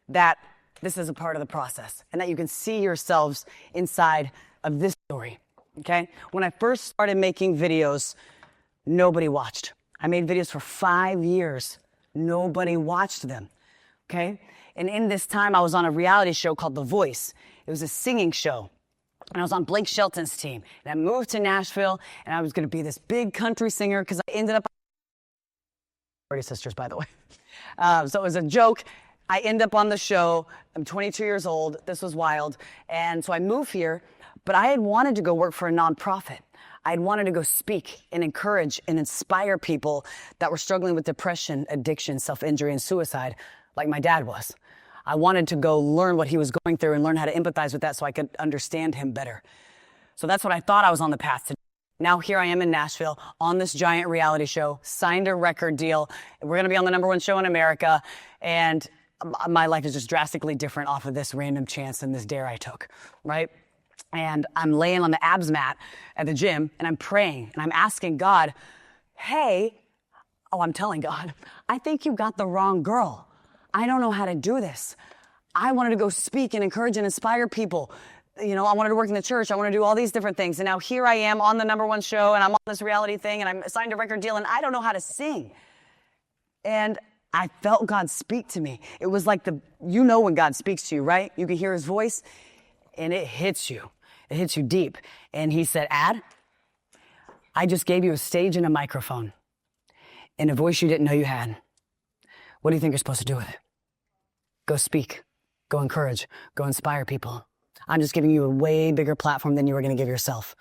B: that this is a part of the process and that you can see yourselves inside of this story. Okay? When I first started making videos, nobody watched. I made videos for 5 years. Nobody watched them. Okay? And in this time, I was on a reality show called The Voice. It was a singing show. And I was on Blake Shelton's team. And I moved to Nashville, and I was going to be this big country singer because I ended up... sisters, by the way. So it was a joke. I end up on the show. I'm 22 years old. This was wild. And so I moved here. But I had wanted to go work for a nonprofit. I had wanted to go speak and encourage and inspire people that were struggling with depression, addiction, self-injury, and suicide, like my dad was. I wanted to go learn what he was going through and learn how to empathize with that so I could understand him better. So that's what I thought I was on the path to do. Now here I am in Nashville on this giant reality show, signed a record deal. We're going to be on the #1 show in America. And my life is just drastically different off of this random chance and this dare I took, right? And I'm laying on the abs mat at the gym, and I'm praying, and I'm asking God, hey, I'm telling God, I think you got the wrong girl. I don't know how to do this. I wanted to go speak and encourage and inspire people. I wanted to work in the church. I want to do all these different things. And now here I am on the #1 show, and I'm on this reality thing, and I'm signed a record deal, and I don't know how to sing. And I felt God speak to me. It was like when God speaks to you, right? You can hear his voice, and it hits you. It hits you deep. And he said, I just gave you a stage and a microphone and a voice you didn't know you had. What do you think you're supposed to do with it? Go speak. Go encourage. Go inspire people. I'm just giving you a way bigger platform than you were going to give yourself.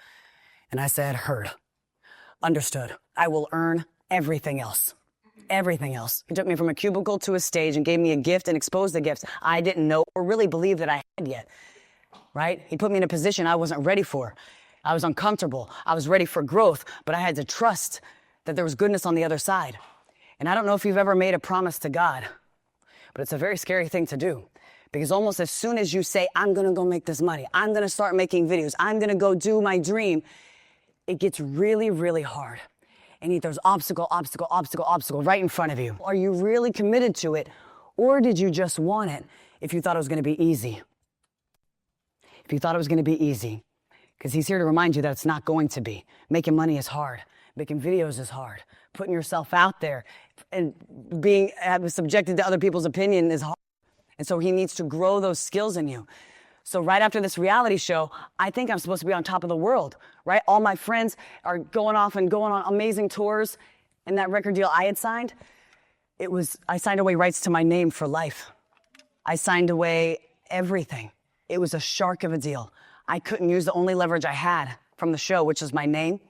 B: And I said, heard. Understood. I will earn everything else. Everything else. He took me from a cubicle to a stage and gave me a gift and exposed the gifts I didn't know or really believe that I had yet. Right? He put me in a position I wasn't ready for. I was uncomfortable. I was ready for growth, but I had to trust that there was goodness on the other side. And I don't know if you've ever made a promise to God, but it's a very scary thing to do. Because almost as soon as you say, I'm going to go make this money, I'm going to start making videos, I'm going to go do my dream, it gets really, really hard. And there's obstacle right in front of you. Are you really committed to it? Or did you just want it if you thought it was going to be easy? If you thought it was going to be easy. Because he's here to remind you that it's not going to be. Making money is hard. Making videos is hard. Putting yourself out there and being subjected to other people's opinion is hard. And so he needs to grow those skills in you. So right after this reality show, I think I'm supposed to be on top of the world, right? All my friends are going off and going on amazing tours. And that record deal I had signed, I signed away rights to my name for life. I signed away everything. It was a shark of a deal. I couldn't use the only leverage I had from the show, which was my name.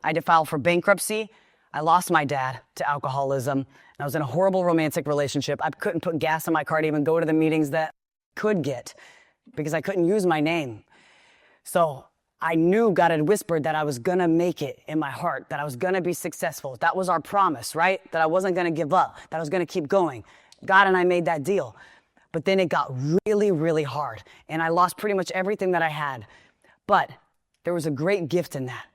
B: I had to file for bankruptcy. I lost my dad to alcoholism. I was in a horrible romantic relationship. I couldn't put gas in my car to even go to the meetings that I could get because I couldn't use my name. So I knew God had whispered that I was going to make it in my heart, that I was going to be successful. That was our promise, right? That I wasn't going to give up, that I was going to keep going. God and I made that deal. But then it got really, really hard. And I lost pretty much everything that I had. But there was a great gift in that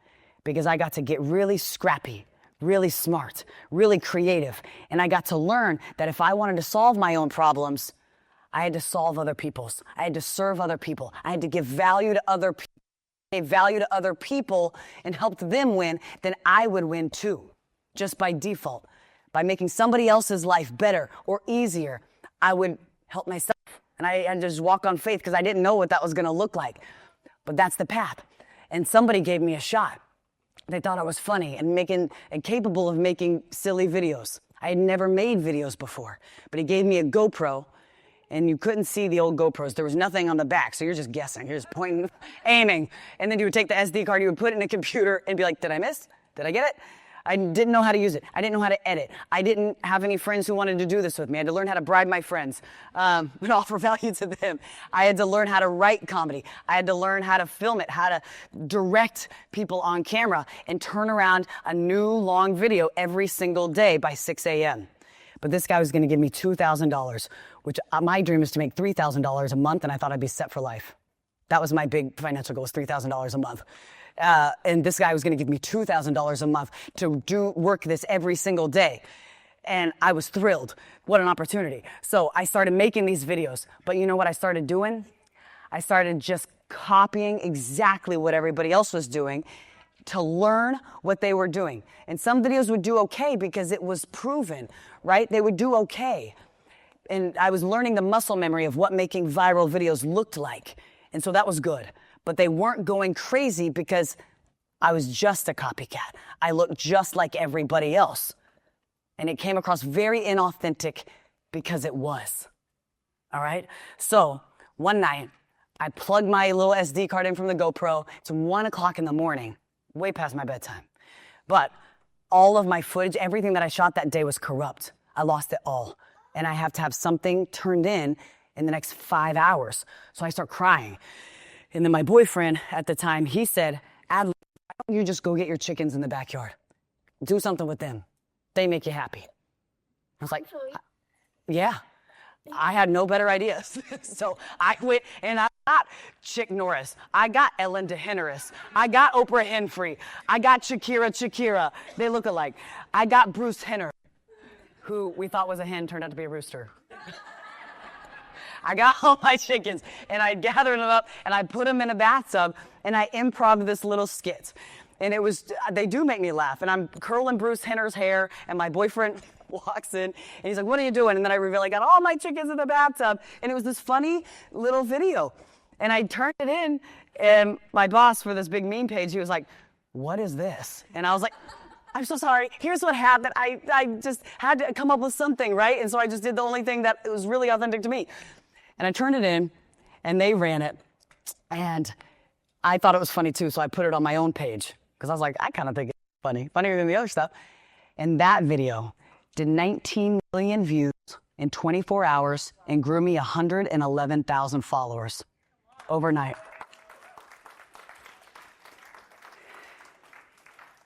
B: because I got to get really scrappy, really smart, really creative. And I got to learn that if I wanted to solve my own problems, I had to solve other people's. I had to serve other people. I had to give value to other people. Gave value to other people and helped them win, then I would win too, just by default. By making somebody else's life better or easier, I would help myself. And I had to just walk on faith because I didn't know what that was going to look like. But that's the path. And somebody gave me a shot. They thought I was funny and capable of making silly videos. I had never made videos before, but he gave me a GoPro. And you couldn't see the old GoPros. There was nothing on the back, so you're just guessing. You're just pointing, aiming. And then you would take the SD card, you would put it in a computer and be like, did I miss? Did I get it? I didn't know how to use it. I didn't know how to edit. I didn't have any friends who wanted to do this with me. I had to learn how to bribe my friends and offer value to them. I had to learn how to write comedy. I had to learn how to film it, how to direct people on camera and turn around a new long video every single day by 6 a.m. But this guy was going to give me $2,000, which my dream is to make $3,000 a month, and I thought I'd be set for life. That was my big financial goal, was $3,000 a month. And this guy was going to give me $2,000 a month to work this every single day. And I was thrilled. What an opportunity. So I started making these videos. But you know what I started doing? I started just copying exactly what everybody else was doing to learn what they were doing. And some videos would do okay because it was proven, right? They would do okay. And I was learning the muscle memory of what making viral videos looked like. And so that was good. But they weren't going crazy because I was just a copycat. I looked just like everybody else. And it came across very inauthentic because it was. All right? So one night, I plugged my little SD card in from the GoPro. It's 1 o'clock in the morning. Way past my bedtime. But all of my footage, everything that I shot that day was corrupt. I lost it all. And I have to have something turned in the next 5 hours. So I start crying. And then my boyfriend at the time, he said, Adley, why don't you just go get your chickens in the backyard? Do something with them. They make you happy. I was like, yeah. I had no better ideas. So I went and I got Chick Norris. I got Ellen DeGeneres. I got Oprah Winfrey. I got Shakira. They look alike. I got Bruce Henner, who we thought was a hen, turned out to be a rooster. I got all my chickens, and I gathered them up, and I put them in a bathtub, and I improv this little skit. And they do make me laugh. And I'm curling Bruce Henner's hair, and my boyfriend walks in, and he's like, what are you doing? And then I reveal I got all my chickens in the bathtub. And it was this funny little video. And I turned it in, and my boss for this big meme page, he was like, what is this? And I was like, I'm so sorry. Here's what happened. I just had to come up with something, right? And so I just did the only thing that was really authentic to me. And I turned it in, and they ran it. And I thought it was funny, too, so I put it on my own page. Because I was like, I kind of think it's funny, funnier than the other stuff. And that video did 19 million views in 24 hours and grew me 111,000 followers overnight.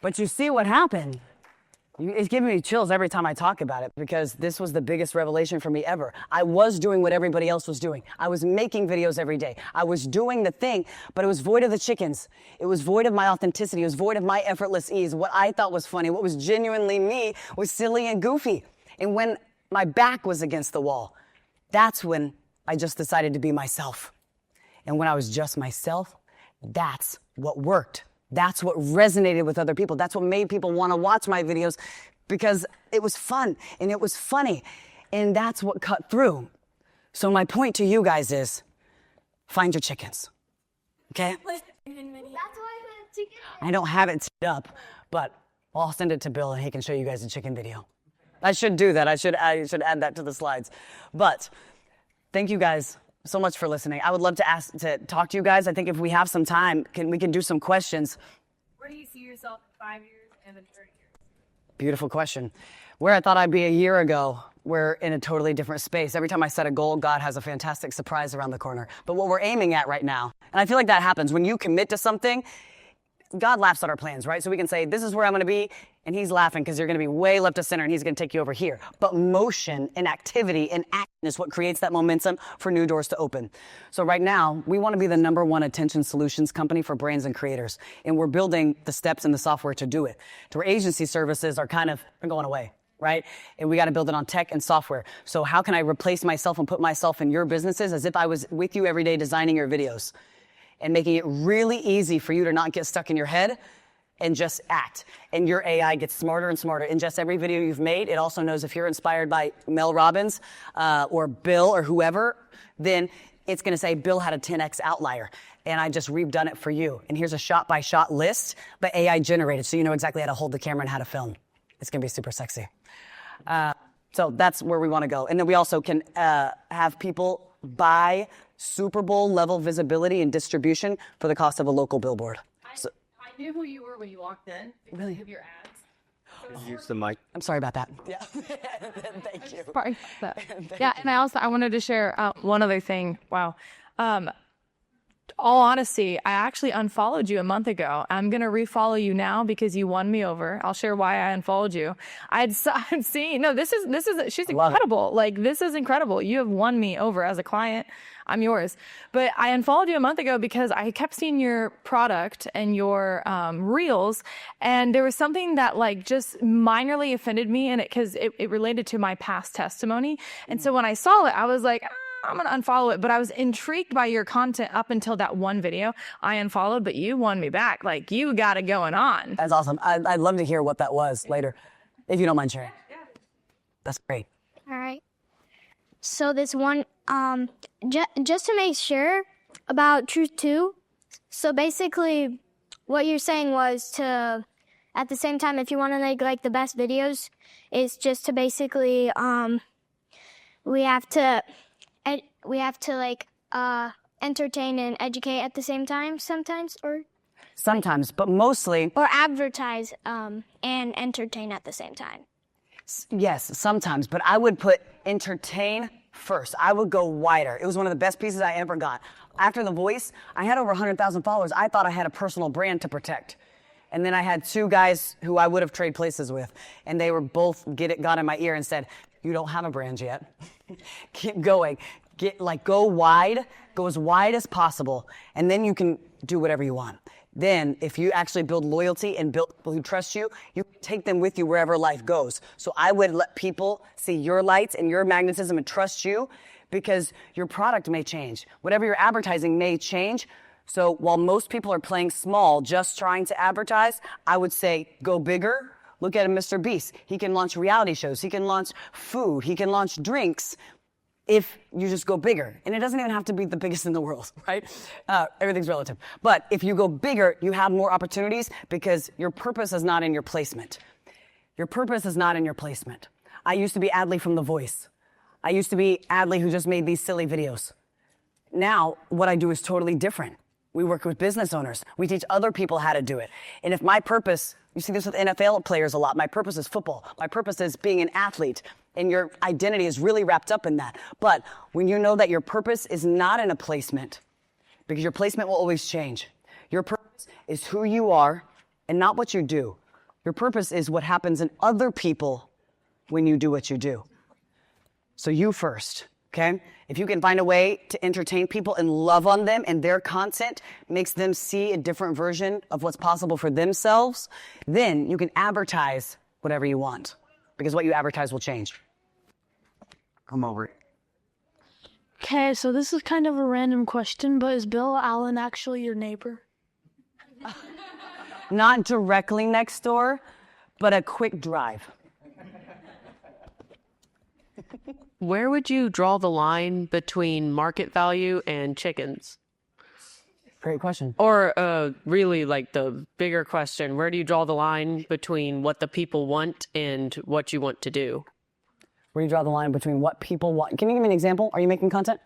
B: But you see what happened? It's giving me chills every time I talk about it because this was the biggest revelation for me ever. I was doing what everybody else was doing. I was making videos every day. I was doing the thing, but it was void of the chickens. It was void of my authenticity. It was void of my effortless ease. What I thought was funny, what was genuinely me, was silly and goofy. And when my back was against the wall, that's when I just decided to be myself. And when I was just myself, that's what worked. That's what resonated with other people. That's what made people want to watch my videos because it was fun and it was funny. And that's what cut through. So my point to you guys is find your chickens. Okay? I don't have it set up, but I'll send it to Bill and he can show you guys a chicken video. I should do that. I should add that to the slides. But thank you guys so much for listening. I would love to talk to you guys. I think if we have some time, we can do some questions.
D: Where do you see yourself in 5 years and in 30 years?
B: Beautiful question. Where I thought I'd be a year ago, we're in a totally different space. Every time I set a goal, God has a fantastic surprise around the corner. But what we're aiming at right now, and I feel like that happens when you commit to something, God laughs at our plans, right? So we can say, this is where I'm going to be, and he's laughing because you're going to be way left of center, and he's going to take you over here. But motion and activity and action is what creates that momentum for new doors to open. So right now, we want to be the #1 attention solutions company for brands and creators, and we're building the steps and the software to do it. To where agency services are kind of going away, right? And we got to build it on tech and software. So how can I replace myself and put myself in your businesses as if I was with you every day designing your videos? And making it really easy for you to not get stuck in your head and just act. And your AI gets smarter and smarter. In just every video you've made, it also knows if you're inspired by Mel Robbins or Bill or whoever, then it's going to say Bill had a 10x outlier. And I just redone it for you. And here's a shot-by-shot list, but AI generated, so you know exactly how to hold the camera and how to film. It's going to be super sexy. So that's where we want to go. And then we also can have people buy Super Bowl level visibility and distribution for the cost of a local billboard.
D: I knew who you were when you walked in.
B: Really?
D: Of your ads.
E: Use the mic.
B: I'm sorry about that. Yeah. Thank you.
D: Sorry. Yeah, and I wanted to share one other thing. Wow. All honesty, I actually unfollowed you a month ago. I'm going to refollow you now because you won me over. I'll share why I unfollowed you. I'd seen, no, this is, she's incredible. Like, this is incredible. You have won me over as a client. I'm yours. But I unfollowed you a month ago because I kept seeing your product and your reels. And there was something that like just minorly offended me in it because it related to my past testimony. And so when I saw it, I was like, I'm going to unfollow it. But I was intrigued by your content up until that one video. I unfollowed, but you won me back. Like, you got it going on.
B: That's awesome. I'd love to hear what that was later, if you don't mind sharing. Yeah. That's great.
C: All right. So this one, just to make sure about Truth 2. So basically, what you're saying was to, at the same time, if you want to make like the best videos, is just to basically, we have to like entertain and educate at the same time sometimes, or
B: sometimes, but mostly,
C: or advertise and entertain at the same time.
B: Yes, sometimes, but I would put entertain first. I would go wider. It was one of the best pieces I ever got. After The Voice, I had over 100,000 followers. I thought I had a personal brand to protect. And then I had two guys who I would have traded places with, and they were both got in my ear and said, You don't have a brand yet. Keep going. Go wide, go as wide as possible, and then you can do whatever you want. Then, if you actually build loyalty and build people who trust you, you take them with you wherever life goes. So I would let people see your lights and your magnetism and trust you, because your product may change. Whatever you're advertising may change. So while most people are playing small, just trying to advertise, I would say go bigger. Look at Mr. Beast. He can launch reality shows. He can launch food. He can launch drinks. If you just go bigger. And it doesn't even have to be the biggest in the world, right? Everything's relative. But if you go bigger, you have more opportunities, because your purpose is not in your placement. Your purpose is not in your placement. I used to be Adley from The Voice. I used to be Adley who just made these silly videos. Now, what I do is totally different. We work with business owners. We teach other people how to do it. And if my purpose, you see this with NFL players a lot, my purpose is football. My purpose is being an athlete. And your identity is really wrapped up in that. But when you know that your purpose is not in a placement, because your placement will always change. Your purpose is who you are and not what you do. Your purpose is what happens in other people when you do what you do. So you first, okay? If you can find a way to entertain people and love on them, and their content makes them see a different version of what's possible for themselves, then you can advertise whatever you want, because what you advertise will change.
E: Come over.
F: Okay, so this is kind of a random question, but is Bill Allen actually your neighbor?
B: Not directly next door, but a quick drive.
G: Where would you draw the line between market value and chickens?
B: Great question.
G: Or really, like, the bigger question, where do you draw the line between what the people want and what you want to do?
B: Where do you draw the line between what people want? Can you give me an example? Are you making content?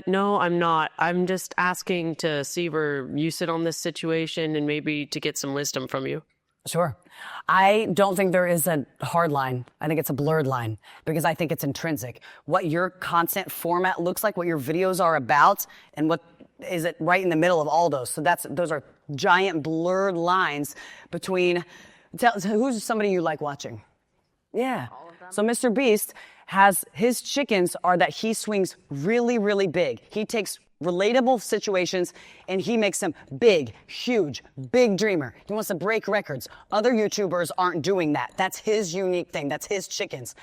G: No, I'm not. I'm just asking to see where you sit on this situation and maybe to get some wisdom from you.
B: Sure. I don't think there is a hard line. I think it's a blurred line, because I think it's intrinsic. What your content format looks like, what your videos are about, and what is it right in the middle of all those. So those are giant blurred lines between, who's somebody you like watching? Yeah. So Mr. Beast has, his chickens are that he swings really, really big. He takes relatable situations and he makes them big, huge, big dreamer. He wants to break records. Other YouTubers aren't doing that. That's his unique thing. That's his chickens.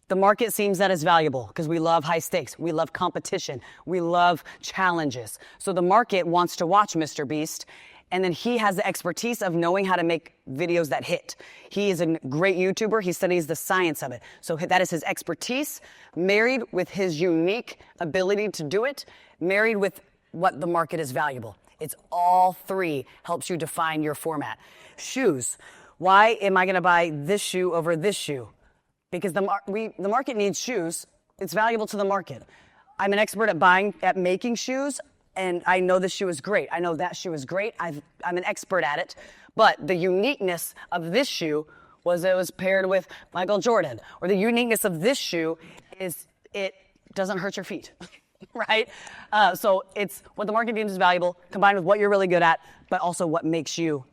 B: The market seems that is valuable because we love high stakes. We love competition. We love challenges. So the market wants to watch Mr. Beast. And then he has the expertise of knowing how to make videos that hit. He is a great YouTuber. He studies the science of it. So that is his expertise, married with his unique ability to do it, married with what the market is valuable. It's all three helps you define your format. Shoes. Why am I going to buy this shoe over this shoe? Because the market needs shoes. It's valuable to the market. I'm an expert at making shoes. And I know this shoe is great. I know that shoe is great. I'm an expert at it. But the uniqueness of this shoe was it was paired with Michael Jordan. Or the uniqueness of this shoe is it doesn't hurt your feet, right? So it's what the market deems is valuable, combined with what you're really good at, but also what makes you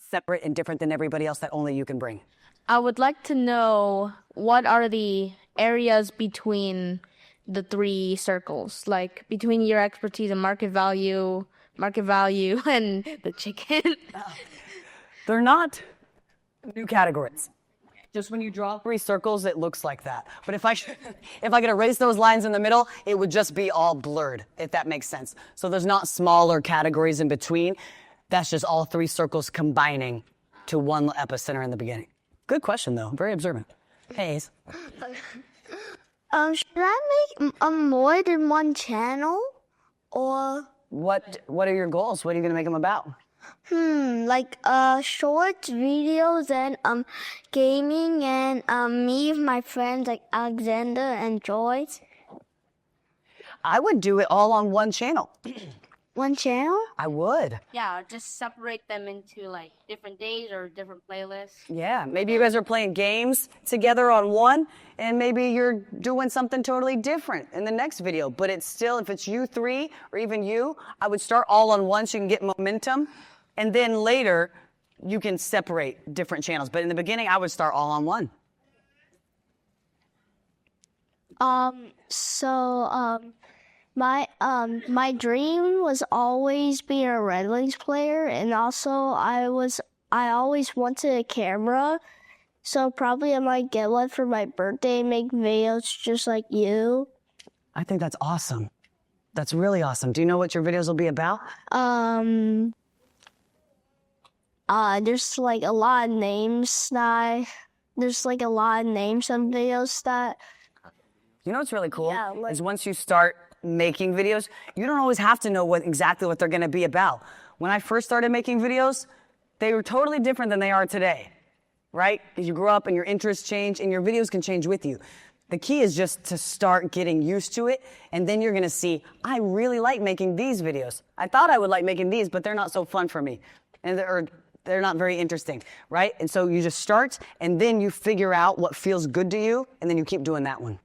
B: separate and different than everybody else that only you can bring.
F: I would like to know what are the areas between the three circles, like between your expertise and market value, and the chicken.
B: They're not new categories. Just when you draw three circles, it looks like that. But if I could erase those lines in the middle, it would just be all blurred, if that makes sense. So there's not smaller categories in between. That's just all three circles combining to one epicenter in the beginning. Good question, though. Very observant. Hey, Ace.
C: Should I make more than one channel, or
B: What are your goals? What are you going to make them about?
C: like short videos and gaming and me and my friends like Alexander and Joyce?
B: I would do it all on one channel.
C: One channel?
B: I would.
F: Yeah, just separate them into like different days or different playlists.
B: Yeah, maybe you guys are playing games together on one, and maybe you're doing something totally different in the next video. But it's still, if it's you three or even you, I would start all on one so you can get momentum. And then later, you can separate different channels. But in the beginning, I would start all on one.
H: My dream was always being a Red Wings player, and also I always wanted a camera. So probably I might get one for my birthday and make videos just like you.
B: I think that's awesome. That's really awesome. Do you know what your videos will be about?
H: There's like a lot of names there's like a lot of names on videos that.
B: You know what's really cool?
H: Yeah,
B: is once you start making videos, you don't always have to know exactly what they're going to be about. When I first started making videos, they were totally different than they are today, right? Because you grow up and your interests change and your videos can change with you. The key is just to start getting used to it, and then you're going to see, I really like making these videos. I thought I would like making these, but they're not so fun for me. And they're not very interesting, right? And so you just start, and then you figure out what feels good to you, and then you keep doing that one.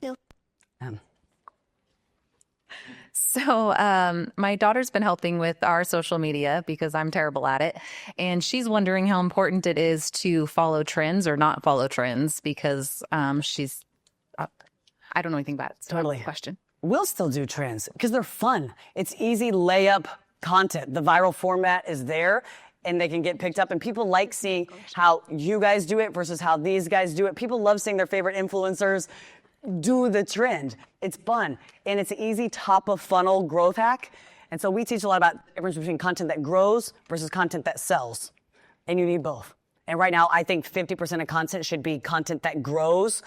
H: Yep.
I: So my daughter's been helping with our social media because I'm terrible at it. And she's wondering how important it is to follow trends or not follow trends because I don't know anything about it. So
B: Totally.
I: Question.
B: We'll still do trends because they're fun. It's easy layup content. The viral format is there and they can get picked up. And people like seeing how you guys do it versus how these guys do it. People love seeing their favorite influencers do the trend. It's fun. And it's an easy top of funnel growth hack. And so we teach a lot about the difference between content that grows versus content that sells. And you need both. And right now, I think 50% of content should be content that grows,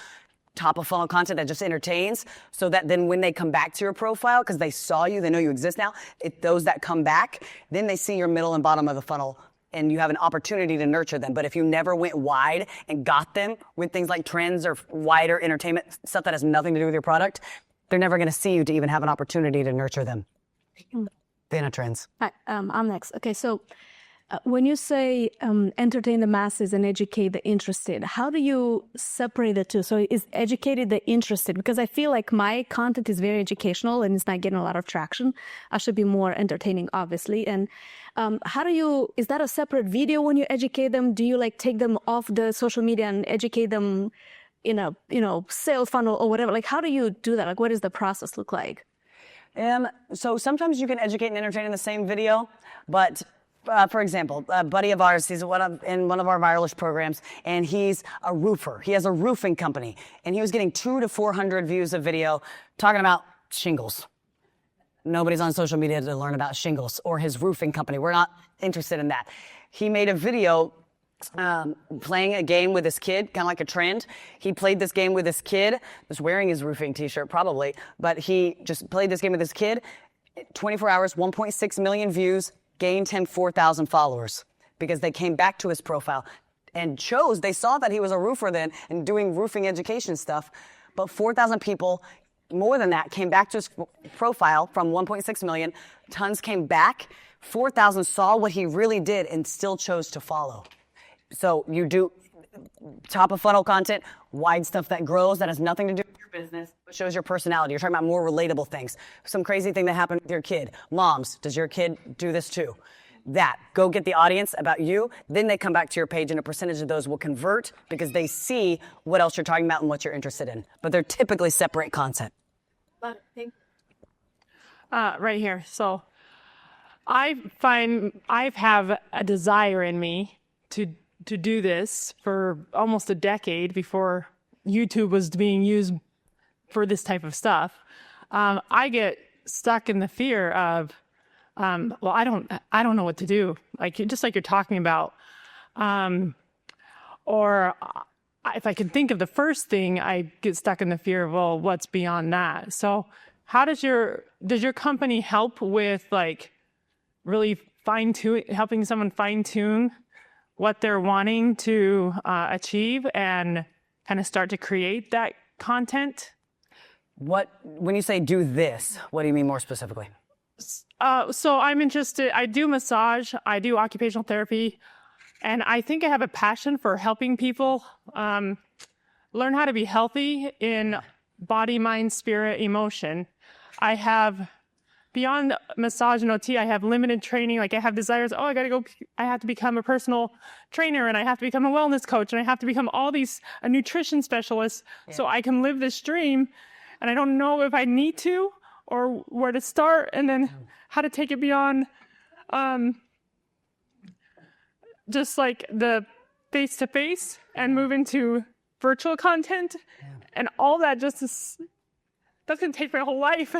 B: top of funnel content that just entertains, so that then when they come back to your profile, because they saw you, they know you exist now, those that come back, then they see your middle and bottom of the funnel and you have an opportunity to nurture them. But if you never went wide and got them with things like trends or wider entertainment, stuff that has nothing to do with your product, they're never going to see you to even have an opportunity to nurture them. Dana Trends.
J: Hi, I'm next. Okay, so when you say entertain the masses and educate the interested, how do you separate the two? So is educated the interested? Because I feel like my content is very educational and it's not getting a lot of traction. I should be more entertaining, obviously. And is that a separate video when you educate them? Do you like take them off the social media and educate them in a, sales funnel or whatever? Like, how do you do that? Like, what does the process look like?
B: So sometimes you can educate and entertain in the same video, but for example, a buddy of ours, he's in one of our viralish programs, and he's a roofer. He has a roofing company, and he was getting 200 to 400 views of video talking about shingles. Nobody's on social media to learn about shingles or his roofing company. We're not interested in that. He made a video playing a game with his kid, kind of like a trend. He played this game with his kid, was wearing his roofing t-shirt probably, but he just played this game with his kid. 24 hours, 1.6 million views, gained him 4,000 followers because they came back to his profile and they saw that he was a roofer then and doing roofing education stuff. But 4,000 people, more than that, came back to his profile from 1.6 million. Tons came back. 4,000 saw what he really did and still chose to follow. So you do top of funnel content, wide stuff that grows, that has nothing to do with your business, but shows your personality. You're talking about more relatable things. Some crazy thing that happened with your kid. Moms, does your kid do this too? Go get the audience about you. Then they come back to your page and a percentage of those will convert because they see what else you're talking about and what you're interested in. But they're typically separate content.
D: Right here. So I have a desire in me to do this for almost a decade before YouTube was being used for this type of stuff. I get stuck in the fear of, I don't know what to do. Just like you're talking about. Or if I can think of the first thing, I get stuck in the fear of, well, what's beyond that? So how does your company help with really helping someone fine tune what they're wanting to achieve and kind of start to create that content?
B: When you say do this, what do you mean more specifically?
D: So I'm interested, I do massage, I do occupational therapy, and I think I have a passion for helping people learn how to be healthy in body, mind, spirit, emotion. I have, beyond massage and OT, I have limited training. I have desires, I have to become a personal trainer, and I have to become a wellness coach, and I have to become all these, a nutrition specialist, so I can live this dream.
K: and I don't know if I need to or where to start, and then how to take it beyond just like the face-to-face and move into virtual content, and all that just is, that's going to take my whole life.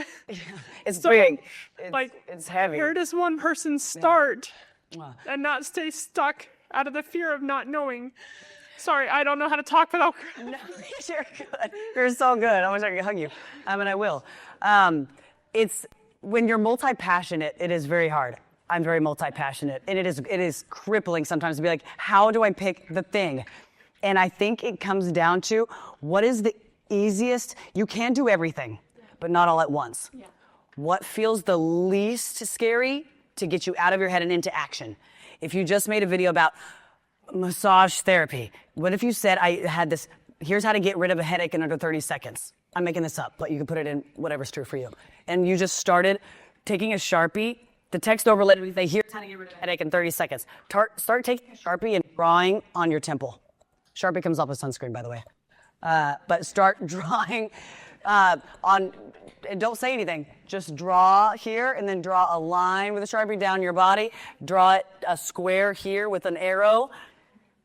B: It's big. It's heavy.
K: Where does one person start and not stay stuck out of the fear of not knowing? Sorry, I don't know how to talk without...
B: No, you're good. You're so good. I wish I could hug you. And I will. It's when you're multi-passionate, it is very hard. I'm very multi-passionate, and it is crippling sometimes to be like, how do I pick the thing? And I think it comes down to what is the easiest. You can do everything, but not all at once. Yeah. What feels the least scary to get you out of your head and into action? If you just made a video about massage therapy, what if you said, I had this, here's how to get rid of a headache in under 30 seconds. I'm making this up, but you can put it in whatever's true for you. And you just started taking a Sharpie, the text overlay would say, here's how to get rid of a headache in 30 seconds. Start taking a Sharpie and drawing on your temple. Sharpie comes off with sunscreen, by the way. But start drawing and don't say anything. Just draw here and then draw a line with a Sharpie down your body. Draw a square here with an arrow.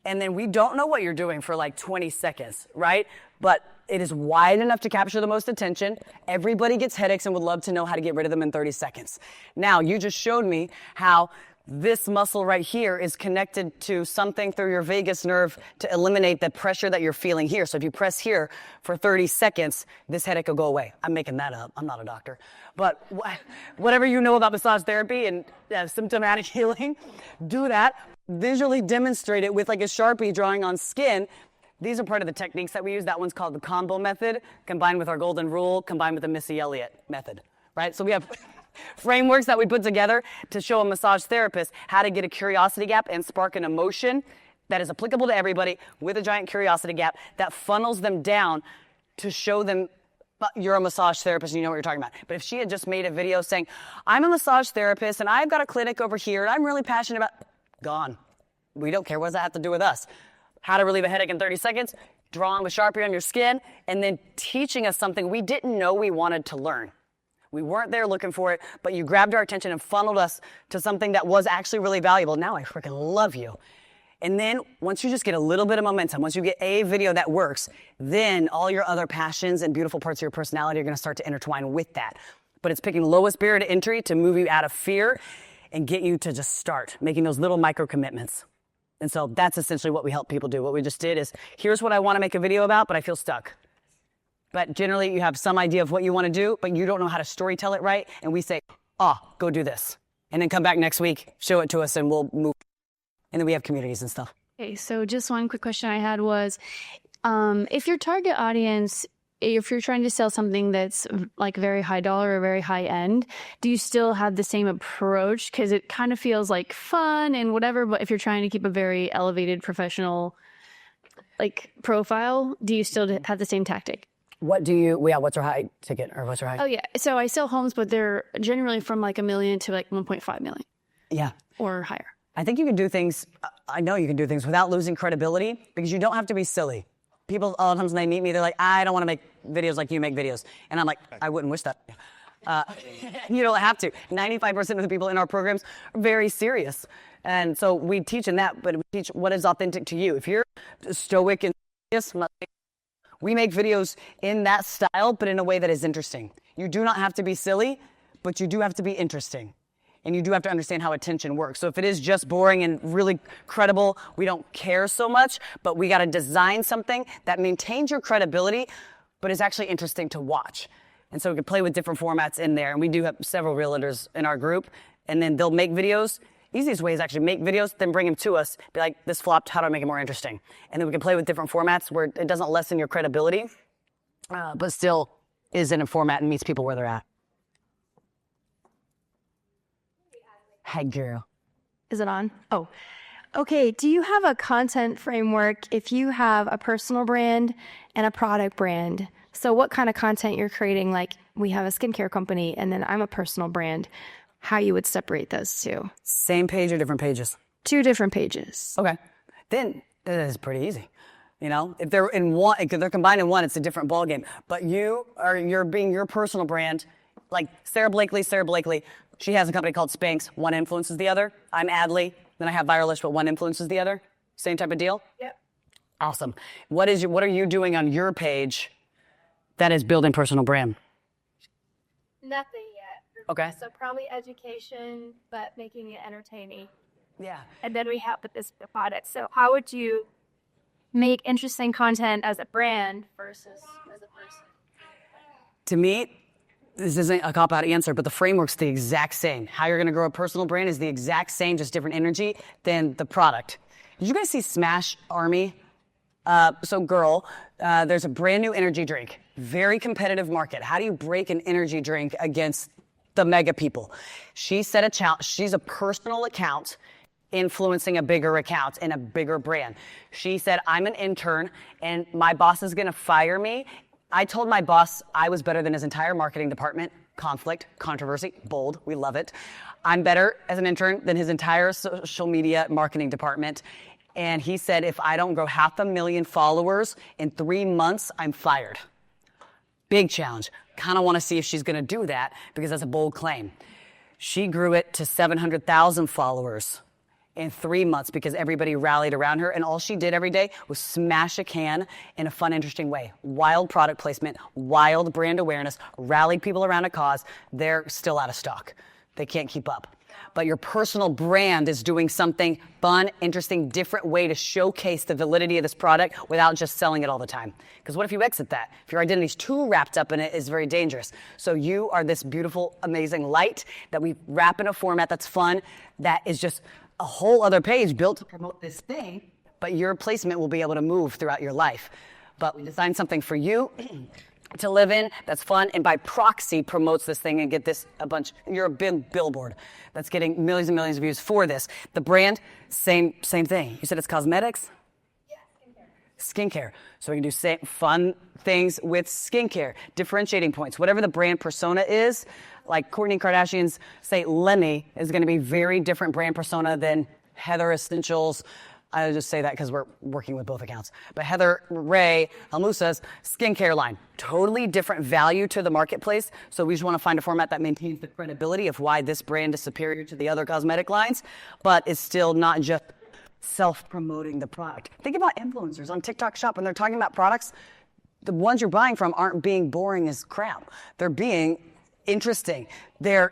B: And then we don't know what you're doing for like 20 seconds, right? But it is wide enough to capture the most attention. Everybody gets headaches and would love to know how to get rid of them in 30 seconds. Now, you just showed me how this muscle right here is connected to something through your vagus nerve to eliminate the pressure that you're feeling here. So if you press here for 30 seconds, this headache will go away. I'm making that up. I'm not a doctor. But whatever you know about massage therapy and symptomatic healing, do that. Visually demonstrate it with like a Sharpie drawing on skin. These are part of the techniques that we use. That one's called the combo method, combined with our golden rule, combined with the Missy Elliott method, right? So we have frameworks that we put together to show a massage therapist how to get a curiosity gap and spark an emotion that is applicable to everybody with a giant curiosity gap that funnels them down to show them you're a massage therapist and you know what you're talking about. But if she had just made a video saying, I'm a massage therapist and I've got a clinic over here and I'm really passionate about, gone. We don't care. What does that have to do with us? How to relieve a headache in 30 seconds, drawing with Sharpie on your skin, and then teaching us something we didn't know we wanted to learn. We weren't there looking for it, but you grabbed our attention and funneled us to something that was actually really valuable. Now I freaking love you. And then once you just get a little bit of momentum, once you get a video that works, then all your other passions and beautiful parts of your personality are going to start to intertwine with that. But it's picking the lowest barrier to entry to move you out of fear and get you to just start making those little micro commitments. And so that's essentially what we help people do. What we just did is, here's what I want to make a video about, but I feel stuck. But generally you have some idea of what you want to do, but you don't know how to storytell it right. And we say, go do this. And then come back next week, show it to us, and we'll move. And then we have communities and stuff.
L: Okay, so just one quick question I had was, if your target audience, if you're trying to sell something that's like very high dollar or very high end, do you still have the same approach? Because it kind of feels like fun and whatever, but if you're trying to keep a very elevated professional like profile, do you still have the same tactic?
B: What's your high ticket or what's your high?
L: Oh yeah, so I sell homes, but they're generally from like $1 million to like 1.5 million.
B: Yeah.
L: Or higher.
B: I think you can do things, I know you can do things without losing credibility because you don't have to be silly. People, all the times when they meet me, they're like, I don't want to make videos like you make videos. And I'm like, I wouldn't wish that. You don't have to. 95% of the people in our programs are very serious. And so we teach in that, but we teach what is authentic to you. If you're stoic and serious, we make videos in that style, but in a way that is interesting. You do not have to be silly, but you do have to be interesting. And you do have to understand how attention works. So if it is just boring and really credible, we don't care so much, but we got to design something that maintains your credibility, but is actually interesting to watch. And so we can play with different formats in there. And we do have several realtors in our group, and then they'll make videos. Easiest way is actually make videos, then bring them to us. Be like, this flopped, how do I make it more interesting? And then we can play with different formats where it doesn't lessen your credibility, but still is in a format and meets people where they're at. Hi, girl.
L: Is it on? Oh, okay. Do you have a content framework if you have a personal brand and a product brand? So what kind of content you're creating? Like we have a skincare company and then I'm a personal brand. How you would separate those two?
B: Same page or different pages?
L: 2 different pages.
B: Okay. Then that is pretty easy. You know, if they're in one, if they're combined in one, it's a different ballgame. But you're being your personal brand. Like Sarah Blakely, she has a company called Spanx. One influences the other. I'm Adley. Then I have Viralish, but one influences the other. Same type of deal?
C: Yep.
B: Awesome. What are you doing on your page that is building personal brand?
C: Nothing yet.
B: Okay.
C: So probably education, but making it entertaining.
B: Yeah.
C: And then we have the business product. So how would you make interesting content as a brand versus as a person?
B: To me, this isn't a cop-out answer, but the framework's the exact same. How you're going to grow a personal brand is the exact same, just different energy than the product. Did you guys see Smash Army? There's a brand new energy drink, very competitive market. How do you break an energy drink against the mega people? She set a challenge. She's a personal account influencing a bigger account and a bigger brand. She said, I'm an intern and my boss is going to fire me. I told my boss I was better than his entire marketing department. Conflict, controversy, bold, we love it. I'm better as an intern than his entire social media marketing department. And he said, if I don't grow 500,000 followers in 3 months, I'm fired. Big challenge. Kind of want to see if she's going to do that because that's a bold claim. She grew it to 700,000 followers in 3 months because everybody rallied around her, and all she did every day was smash a can in a fun, interesting way. Wild product placement, wild brand awareness, rallied people around a cause. They're still out of stock. They can't keep up. But your personal brand is doing something fun, interesting, different way to showcase the validity of this product without just selling it all the time. Because what if you exit that? If your identity's too wrapped up in it, it's very dangerous. So you are this beautiful, amazing light that we wrap in a format that's fun, that is just a whole other page built to promote this thing, but your placement will be able to move throughout your life. But we designed something for you to live in that's fun, and by proxy promotes this thing and get this you're a big billboard that's getting millions and millions of views for this. The brand, same thing. You said it's cosmetics?
C: Yeah,
B: Skincare. So we can do fun things with skincare, differentiating points, whatever the brand persona is. Like Kourtney Kardashian's, say, Lemmy is going to be very different brand persona than Heather Essentials. I just say that because we're working with both accounts. But Heather Ray Almusa's skincare line, totally different value to the marketplace. So we just want to find a format that maintains the credibility of why this brand is superior to the other cosmetic lines, but is still not just self-promoting the product. Think about influencers on TikTok Shop when they're talking about products. The ones you're buying from aren't being boring as crap. They're being interesting. They're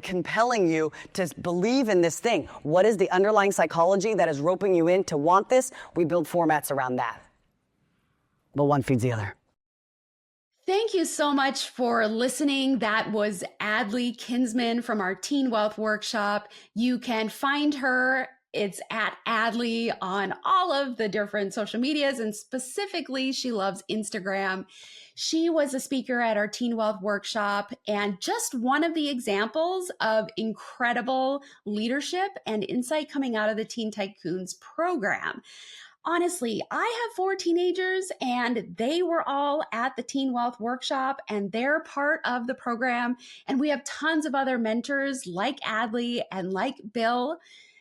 B: compelling you to believe in this thing. What is the underlying psychology that is roping you in to want this? We build formats around that. But one feeds the other.
A: Thank you so much for listening. That was Adley Kinsman from our Teen Wealth Workshop. You can find her. It's at Adley on all of the different social medias, and specifically, she loves Instagram. She was a speaker at our Teen Wealth Workshop, and just one of the examples of incredible leadership and insight coming out of the Teen Tycoons program. Honestly, I have 4 teenagers and they were all at the Teen Wealth Workshop and they're part of the program. And we have tons of other mentors like Adley and like Bill,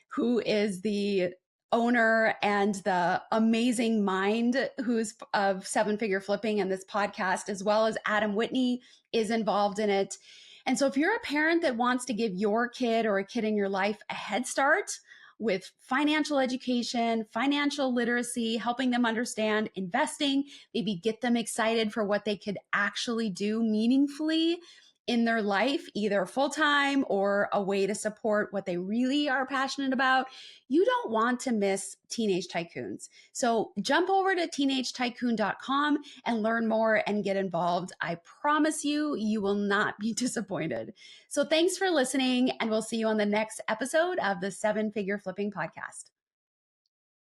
A: who is the owner and the amazing mind who's of 7-Figure Flipping and this podcast, as well as Adam Whitney is involved in it. And so if you're a parent that wants to give your kid or a kid in your life a head start with financial education, financial literacy, helping them understand investing, maybe get them excited for what they could actually do meaningfully in their life, either full-time or a way to support what they really are passionate about, you don't want to miss Teenage Tycoons. So jump over to teenagetycoon.com and learn more and get involved. I promise you, you will not be disappointed. So thanks for listening, and we'll see you on the next episode of the 7-Figure Flipping Podcast.